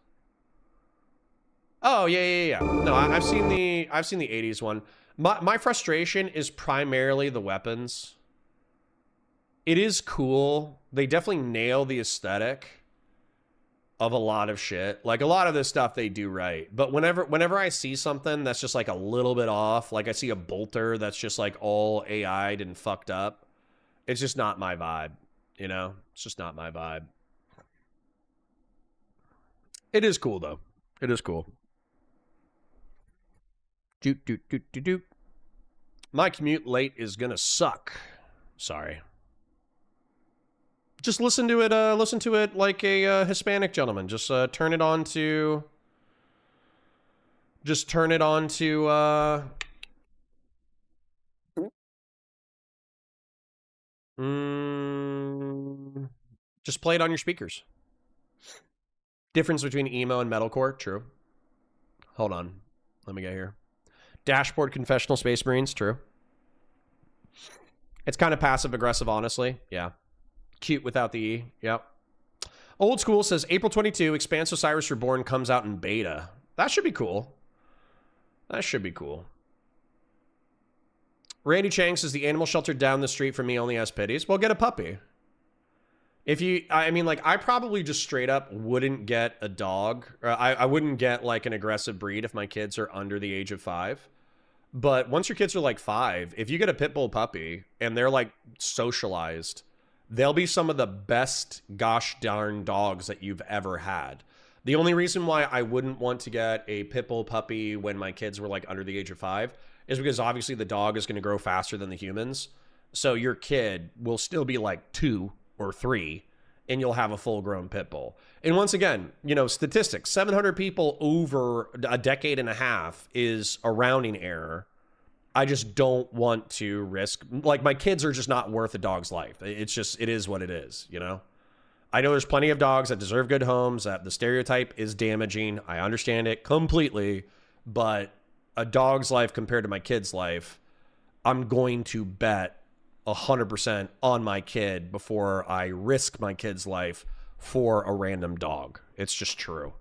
Oh, yeah. No, I've seen the 80s one. My frustration is primarily the weapons. It is cool. They definitely nail the aesthetic of a lot of shit. Like, a lot of this stuff they do right. But whenever I see something that's just like a little bit off, like I see a bolter that's just like all AI'd and fucked up, it's just not my vibe, you know? It's just not my vibe. It is cool, though. It is cool. Doot. My commute late is gonna suck. Sorry. Just listen to it like a Hispanic gentleman. Just turn it on to... Just turn it on to... Just play it on your speakers. Difference between emo and metalcore, true. Hold on. Let me get here. Dashboard Confessional Space Marines, true. It's kind of passive-aggressive, honestly. Yeah. Cute without the E. Yep. Old School says, April 22, Expanse Osiris Reborn comes out in beta. That should be cool. That should be cool. Randy Chang says, the animal shelter down the street from me only has pitties. Well, get a puppy. If you, I mean, like, I probably just straight up wouldn't get a dog. Or I wouldn't get, like, an aggressive breed if my kids are under the age of 5. But once your kids are, like, 5, if you get a pit bull puppy and they're, like, socialized, they'll be some of the best gosh darn dogs that you've ever had. The only reason why I wouldn't want to get a pit bull puppy when my kids were, like, under the age of 5 is because obviously the dog is going to grow faster than the humans. So your kid will still be, like, 2 or 3, and you'll have a full-grown pit bull. And once again, you know, statistics, 700 people over a decade and a half is a rounding error. I just don't want to risk, like, my kids are just not worth a dog's life. It's just, it is what it is, you know? I know there's plenty of dogs that deserve good homes, that the stereotype is damaging. I understand it completely, but a dog's life compared to my kid's life, I'm going to bet 100% on my kid before I risk my kid's life for a random dog. It's just true.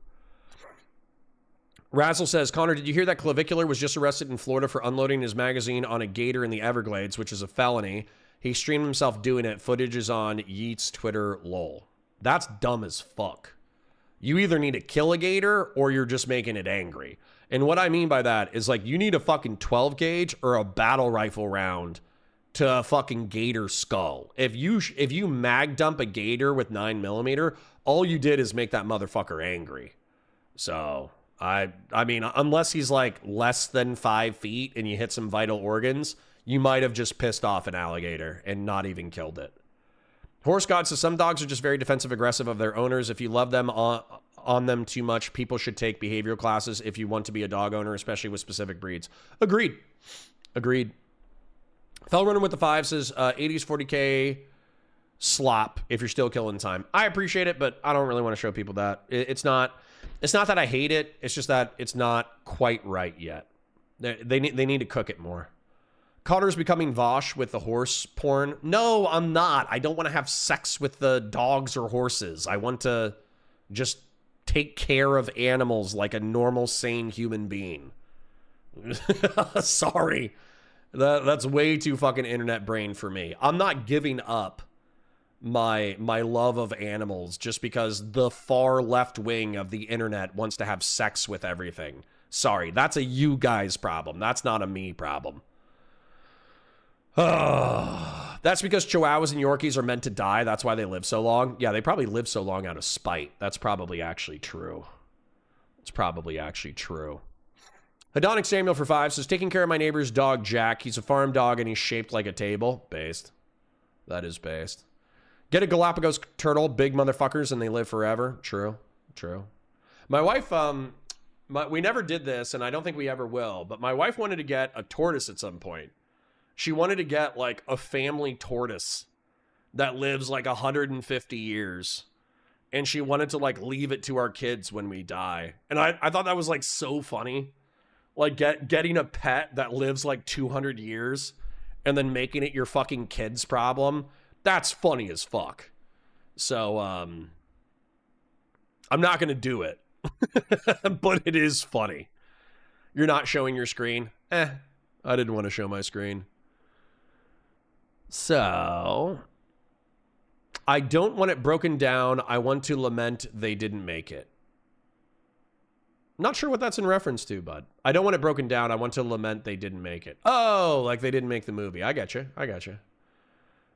Razzle says, Connor, did you hear that Clavicular was just arrested in Florida for unloading his magazine on a gator in the Everglades, which is a felony? He streamed himself doing it. Footage is on Yeet's Twitter, lol. That's dumb as fuck. You either need to kill a gator or you're just making it angry. And what I mean by that is, like, you need a fucking 12 gauge or a battle rifle round to a fucking gator skull. If you mag dump a gator with 9mm, all you did is make that motherfucker angry. So I mean, unless he's like less than 5 feet and you hit some vital organs, you might have just pissed off an alligator and not even killed it. Horse God says, some dogs are just very defensive aggressive of their owners. If you love them on them too much, people should take behavioral classes if you want to be a dog owner, especially with specific breeds. Agreed. Fell running with the 5 says 80s 40K slop if you're still killing time. I appreciate it, but I don't really want to show people that. It's not that I hate it. It's just that it's not quite right yet. They need to cook it more. Connor's becoming Vosh with the horse porn. No, I'm not. I don't want to have sex with the dogs or horses. I want to just take care of animals like a normal, sane human being. Sorry. That's way too fucking internet brain for me. I'm not giving up my love of animals just because the far left wing of the internet wants to have sex with everything. Sorry, that's a you guys problem. That's not a me problem. That's because Chihuahuas and Yorkies are meant to die. That's why they live so long. Yeah, they probably live so long out of spite. That's probably actually true. It's probably actually true. Hedonic Samuel for 5 says, taking care of my neighbor's dog, Jack. He's a farm dog and he's shaped like a table. Based. That is based. Get a Galapagos turtle, big motherfuckers, and they live forever. True. True. My wife, we never did this, and I don't think we ever will, but my wife wanted to get a tortoise at some point. She wanted to get, like, a family tortoise that lives, like, 150 years. And she wanted to, like, leave it to our kids when we die. And I thought that was, like, so funny. Like, getting a pet that lives, like, 200 years and then making it your fucking kid's problem. That's funny as fuck. So, I'm not going to do it. But it is funny. You're not showing your screen? I didn't want to show my screen. So, I don't want it broken down. I want to lament they didn't make it. Not sure what that's in reference to, bud. I don't want it broken down. I want to lament they didn't make it. Oh, like they didn't make the movie. I got you. I got you.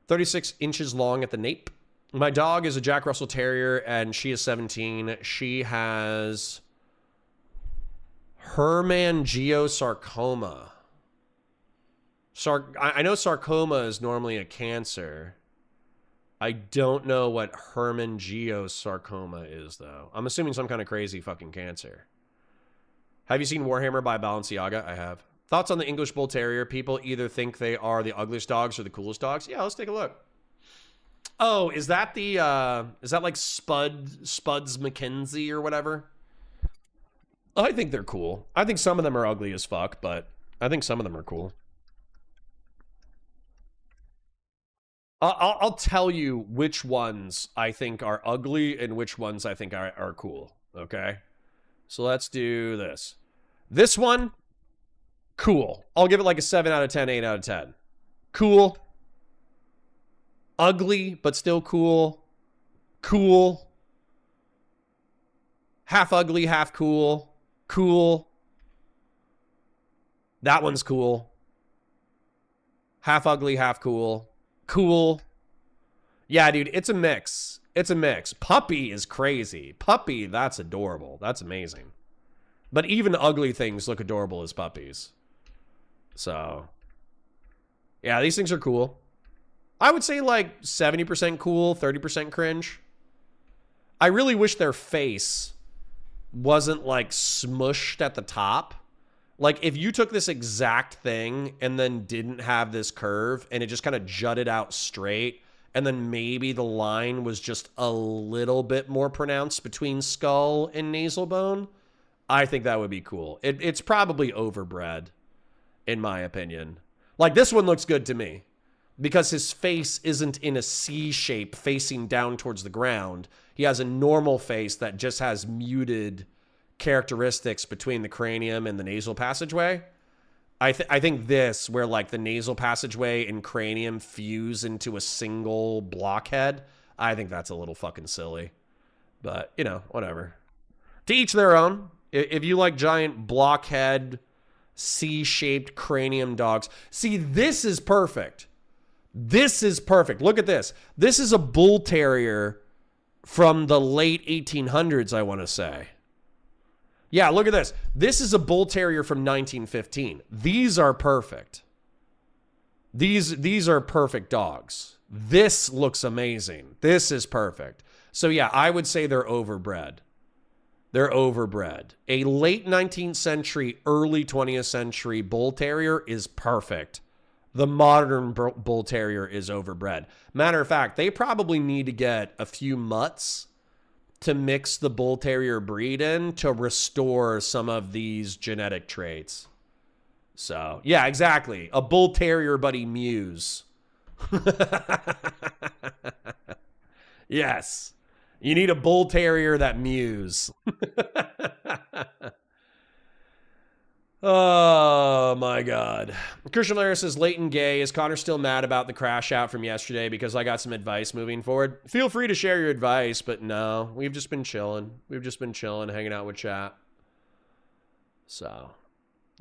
36 inches long at the nape. My dog is a Jack Russell Terrier, and she is 17. She has hemangiosarcoma. I know sarcoma is normally a cancer. I don't know what hemangiosarcoma is, though. I'm assuming some kind of crazy fucking cancer. Have you seen Warhammer by Balenciaga? I have. Thoughts on the English Bull Terrier? People either think they are the ugliest dogs or the coolest dogs. Yeah, let's take a look. Oh, is that the, is that like Spuds McKenzie or whatever? I think they're cool. I think some of them are ugly as fuck, but I think some of them are cool. I'll tell you which ones I think are ugly and which ones I think are cool, okay? So let's do this. This one, cool. I'll give it like a 7 out of 10, 8 out of 10. Cool. Ugly, but still cool. Cool. Half ugly, half cool. Cool. That one's cool. Half ugly, half cool. Cool. Yeah, dude, it's a mix. It's a mix. Puppy is crazy. Puppy, that's adorable. That's amazing. But even ugly things look adorable as puppies. So, yeah, these things are cool. I would say like 70% cool, 30% cringe. I really wish their face wasn't like smushed at the top. Like if you took this exact thing and then didn't have this curve and it just kind of jutted out straight, and then maybe the line was just a little bit more pronounced between skull and nasal bone, I think that would be cool. It's probably overbred, in my opinion. Like this one looks good to me because his face isn't in a C shape facing down towards the ground. He has a normal face that just has muted characteristics between the cranium and the nasal passageway. I think this, where like the nasal passageway and cranium fuse into a single blockhead, I think that's a little fucking silly. But, you know, whatever. To each their own. If you like giant blockhead, C-shaped cranium dogs. See, this is perfect. This is perfect. Look at this. This is a bull terrier from the late 1800s, I want to say. Yeah, look at this. This is a bull terrier from 1915. These are perfect. These are perfect dogs. This looks amazing. This is perfect. So yeah, I would say they're overbred. They're overbred. A late 19th century, early 20th century bull terrier is perfect. The modern bull terrier is overbred. Matter of fact, they probably need to get a few mutts to mix the bull terrier breed in to restore some of these genetic traits. So, yeah, exactly. A bull terrier buddy muse. Yes. You need a bull terrier that mews. Oh my God. Christian Lara says, Leighton gay. Is Connor still mad about the crash out from yesterday because I got some advice moving forward? Feel free to share your advice, but no, we've just been chilling. We've just been chilling, hanging out with chat. So,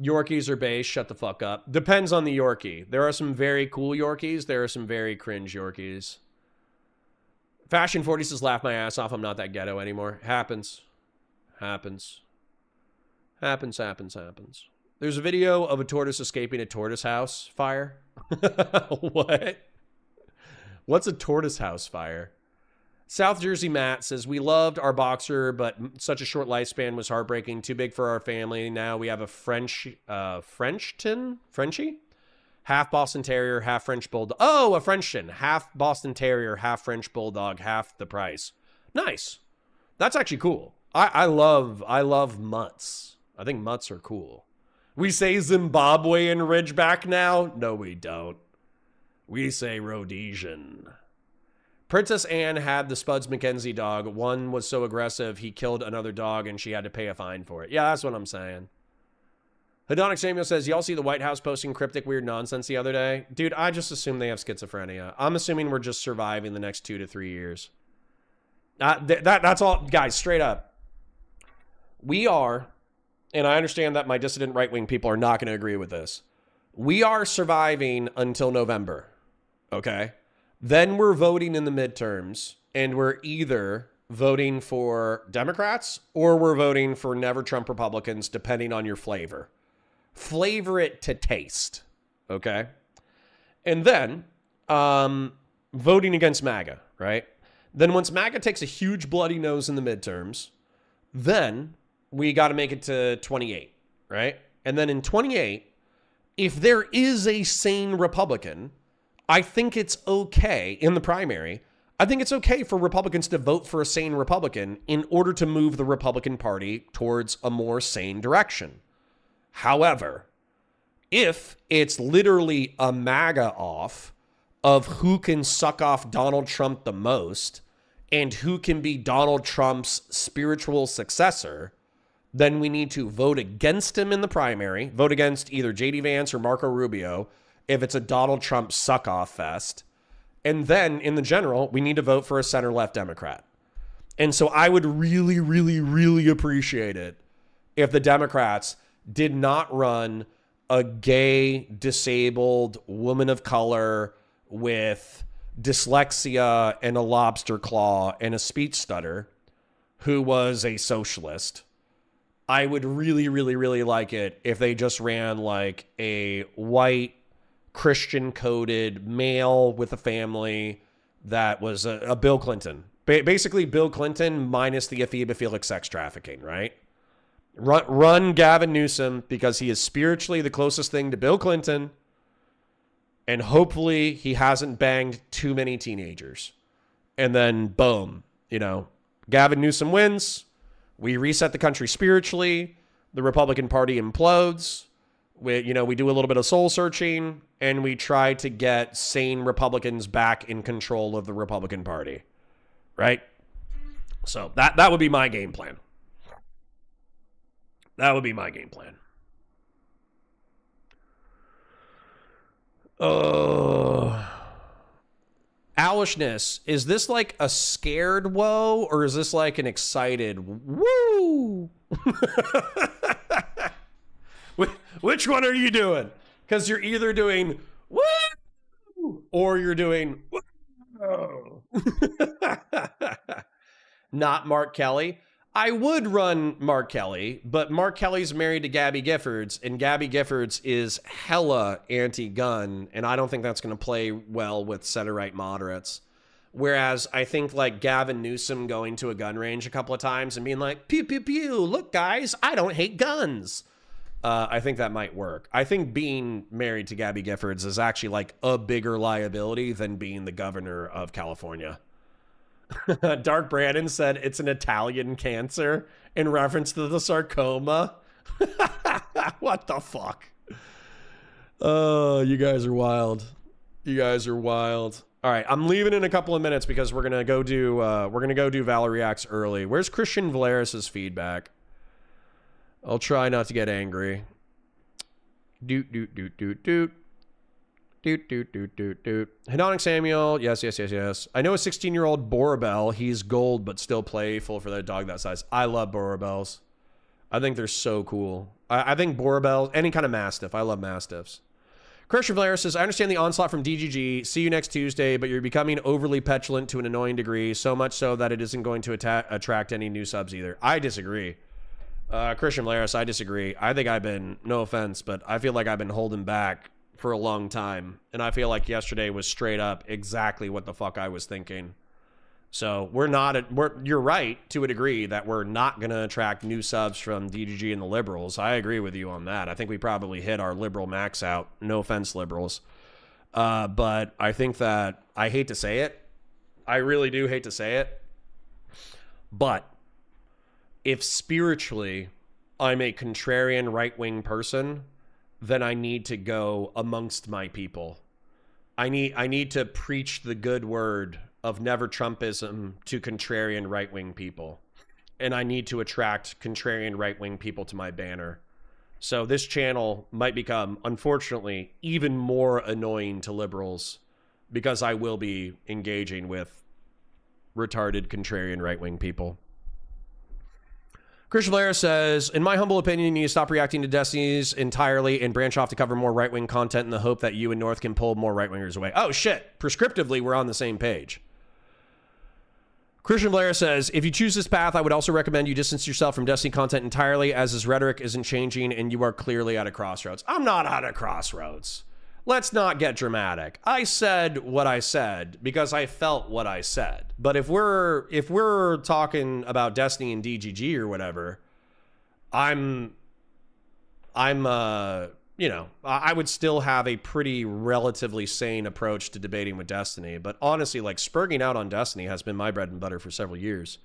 Yorkies or base, shut the fuck up. Depends on the Yorkie. There are some very cool Yorkies. There are some very cringe Yorkies. Fashion 40 says, laugh my ass off. I'm not that ghetto anymore. Happens. Happens. Happens. There's a video of a tortoise escaping a tortoise house fire. What? What's a tortoise house fire? South Jersey Matt says, we loved our boxer, but such a short lifespan was heartbreaking. Too big for our family. Now we have a Frenchie? Half Boston Terrier, half French Bulldog. Oh, a Frenchton. Half Boston Terrier, half French Bulldog, half the price. Nice. That's actually cool. I love mutts. I think mutts are cool. We say Zimbabwean Ridgeback now? No, we don't. We say Rhodesian. Princess Anne had the Spuds McKenzie dog. One was so aggressive, he killed another dog and she had to pay a fine for it. Yeah, that's what I'm saying. Hedonic Samuel says, y'all see the White House posting cryptic weird nonsense the other day? Dude, I just assume they have schizophrenia. I'm assuming we're just surviving the next 2 to 3 years. That's all, guys, straight up. We are, and I understand that my dissident right-wing people are not going to agree with this. We are surviving until November, okay? Then we're voting in the midterms, and we're either voting for Democrats or we're voting for Never Trump Republicans, depending on your flavor. Flavor it to taste, okay? And then voting against MAGA, right? Then once MAGA takes a huge bloody nose in the midterms, then we got to make it to 28, right? And then in 28, if there is a sane Republican, I think it's okay in the primary. I think it's okay for Republicans to vote for a sane Republican in order to move the Republican Party towards a more sane direction. However, if it's literally a MAGA off of who can suck off Donald Trump the most and who can be Donald Trump's spiritual successor, then we need to vote against him in the primary, vote against either J.D. Vance or Marco Rubio if it's a Donald Trump suck-off fest. And then in the general, we need to vote for a center-left Democrat. And so I would really, really, really appreciate it if the Democrats did not run a gay, disabled woman of color with dyslexia and a lobster claw and a speech stutter who was a socialist. I would really, really, really like it if they just ran like a white, Christian-coded male with a family that was a Bill Clinton. Basically, Bill Clinton minus the ephebophilic sex trafficking, right? Run Gavin Newsom because he is spiritually the closest thing to Bill Clinton, and hopefully he hasn't banged too many teenagers. And then, boom, Gavin Newsom wins. We reset the country spiritually. The Republican Party implodes. We do a little bit of soul searching, and we try to get sane Republicans back in control of the Republican Party, right? So that would be my game plan. That would be my game plan. Owlishness, is this like a scared whoa, or is this like an excited woo? Which one are you doing? Because you're either doing woo or you're doing whoa. Not Mark Kelly. I would run Mark Kelly, but Mark Kelly's married to Gabby Giffords, and Gabby Giffords is hella anti-gun, and I don't think that's going to play well with center-right moderates. Whereas I think like Gavin Newsom going to a gun range a couple of times and being like, pew, pew, pew, look, guys, I don't hate guns. I think that might work. I think being married to Gabby Giffords is actually like a bigger liability than being the governor of California. Dark Brandon said it's an Italian cancer in reference to the sarcoma. What the fuck? Oh, you guys are wild. You guys are wild. All right, I'm leaving in a couple of minutes because we're gonna go do Valor Reacts early. Where's Christian Valeris's feedback? I'll try not to get angry. Doot doot doot doot doot. Doot doot doot doot doot. Hedonic Samuel, yes. I know a 16-year-old Borabel. He's gold but still playful for that dog that size. I love Borabels. I think they're so cool. I think Borabels, any kind of Mastiff. I love Mastiffs. Christian Valera says, I understand the onslaught from DGG. See you next Tuesday, but you're becoming overly petulant to an annoying degree, so much so that it isn't going to attract any new subs either. I disagree. Christian Valeris, I disagree. I think I've been, no offense, but I feel like I've been holding back for a long time. And I feel like yesterday was straight up exactly what the fuck I was thinking. So you're right to a degree that we're not going to attract new subs from DGG and the liberals. I agree with you on that. I think we probably hit our liberal max out. No offense, liberals. But I think that, I hate to say it. I really do hate to say it. But if spiritually I'm a contrarian right-wing person, then I need to go amongst my people. I need to preach the good word of never Trumpism to contrarian right-wing people. And I need to attract contrarian right-wing people to my banner. So this channel might become, unfortunately, even more annoying to liberals because I will be engaging with retarded contrarian right-wing people. Christian Valera says, in my humble opinion, you need to stop reacting to Destinies entirely and branch off to cover more right-wing content in the hope that you and North can pull more right-wingers away. Oh, shit. Prescriptively, we're on the same page. Christian Valera says, if you choose this path, I would also recommend you distance yourself from Destiny content entirely, as his rhetoric isn't changing and you are clearly at a crossroads. I'm not at a crossroads. Let's not get dramatic. I said what I said because I felt what I said. But if we're talking about Destiny and DGG or whatever, I would still have a pretty relatively sane approach to debating with Destiny. But honestly, like, spurging out on Destiny has been my bread and butter for several years.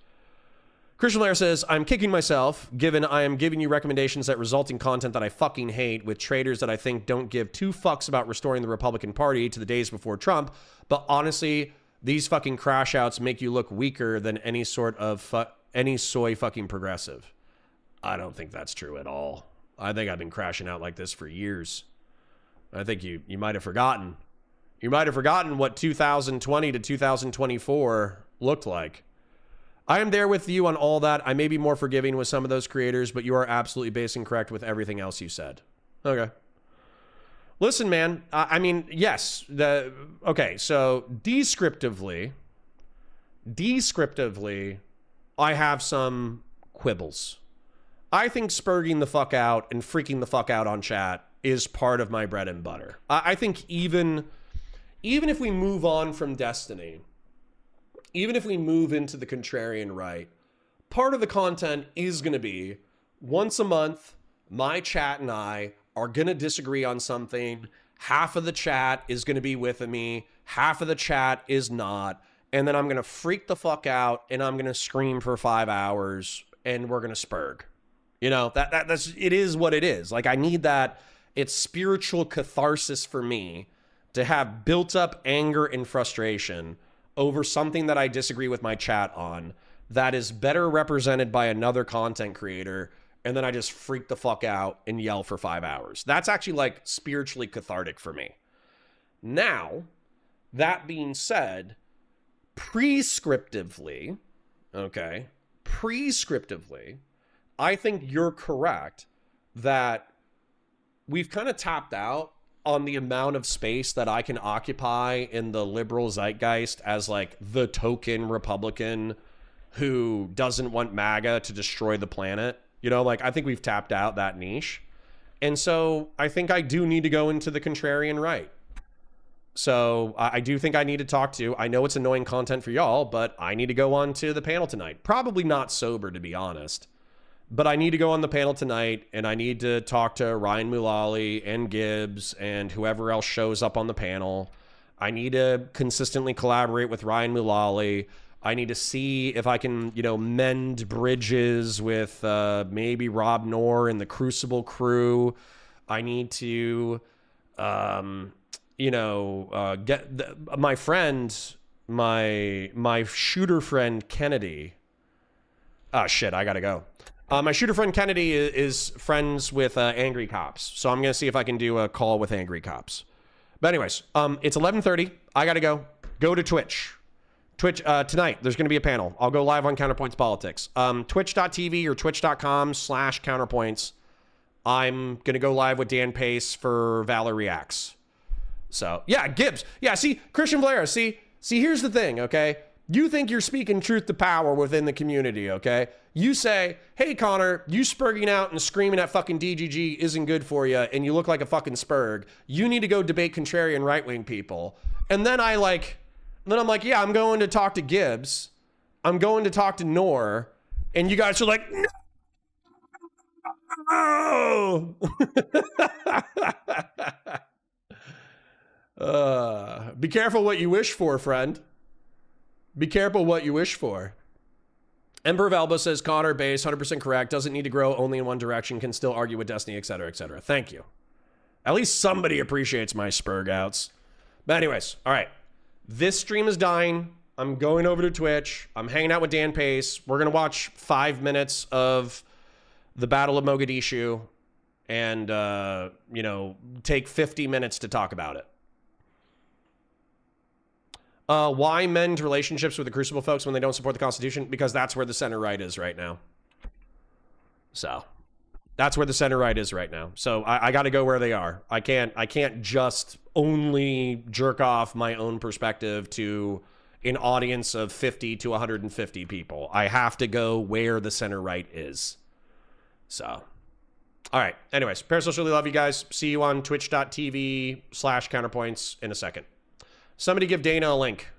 Christian Lair says, I'm kicking myself, given I am giving you recommendations that result in content that I fucking hate with traitors that I think don't give two fucks about restoring the Republican Party to the days before Trump. But honestly, these fucking crash outs make you look weaker than any sort of any soy fucking progressive. I don't think that's true at all. I think I've been crashing out like this for years. I think you might have forgotten. You might have forgotten what 2020 to 2024 looked like. I am there with you on all that. I may be more forgiving with some of those creators, but you are absolutely base and correct with everything else you said. Okay. Listen, man. I mean, yes. Okay, so descriptively, I have some quibbles. I think spurging the fuck out and freaking the fuck out on chat is part of my bread and butter. I think even if we move on from Destiny, even if we move into the contrarian right, part of the content is going to be once a month, my chat and I are going to disagree on something. Half of the chat is going to be with me. Half of the chat is not. And then I'm going to freak the fuck out and I'm going to scream for 5 hours and we're going to spurg. You know, that's it is what it is. Like, I need that. It's spiritual catharsis for me to have built up anger and frustration over something that I disagree with my chat on that is better represented by another content creator, and then I just freak the fuck out and yell for 5 hours. That's actually, like, spiritually cathartic for me. Now, that being said, prescriptively, I think you're correct that we've kind of tapped out on the amount of space that I can occupy in the liberal zeitgeist as, like, the token Republican who doesn't want MAGA to destroy the planet. You know, like, I think we've tapped out that niche. And so I think I do need to go into the contrarian right. So I do think I need to talk to, I know it's annoying content for y'all, but I need to go on to the panel tonight. Probably not sober, to be honest. But I need to go on the panel tonight, and I need to talk to Ryan Mulally and Gibbs and whoever else shows up on the panel. I need to consistently collaborate with Ryan Mulally. I need to see if I can, you know, mend bridges with maybe Rob Knorr and the Crucible crew. I need to you know, my friend, my shooter friend Kennedy. Oh shit, I gotta go. My shooter friend Kennedy is friends with angry cops, so I'm gonna see if I can do a call with angry cops. But anyways, it's 11:30. I gotta go. Go to Twitch. Twitch tonight. There's gonna be a panel. I'll go live on Counterpoints Politics. Twitch.tv or Twitch.com/Counterpoints. I'm gonna go live with Dan Pace for Valor Reacts. So yeah, Gibbs. Yeah, see, Christian Valera. See, here's the thing. Okay, you think you're speaking truth to power within the community. Okay, you say, hey Connor, you spurging out and screaming at fucking DGG isn't good for you, and you look like a fucking spurg. You need to go debate contrarian right wing people. And then I'm like, yeah, I'm going to talk to Gibbs. I'm going to talk to Noor, and you guys are like, no. Be careful what you wish for, friend. Be careful what you wish for. Emperor of Elba says, Connor, base, 100% correct. Doesn't need to grow only in one direction. Can still argue with Destiny, etc., etc. Thank you. At least somebody appreciates my spurg outs. But anyways, all right. This stream is dying. I'm going over to Twitch. I'm hanging out with Dan Pace. We're going to watch 5 minutes of the Battle of Mogadishu and, you know, take 50 minutes to talk about it. Why mend relationships with the Crucible folks when they don't support the Constitution? Because that's where the center right is right now. So that's where the center right is right now. So I got to go where they are. I can't just only jerk off my own perspective to an audience of 50 to 150 people. I have to go where the center right is. So, all right. Anyways, Parasocial, really love you guys. See you on twitch.tv/counterpoints in a second. Somebody give Dana a link.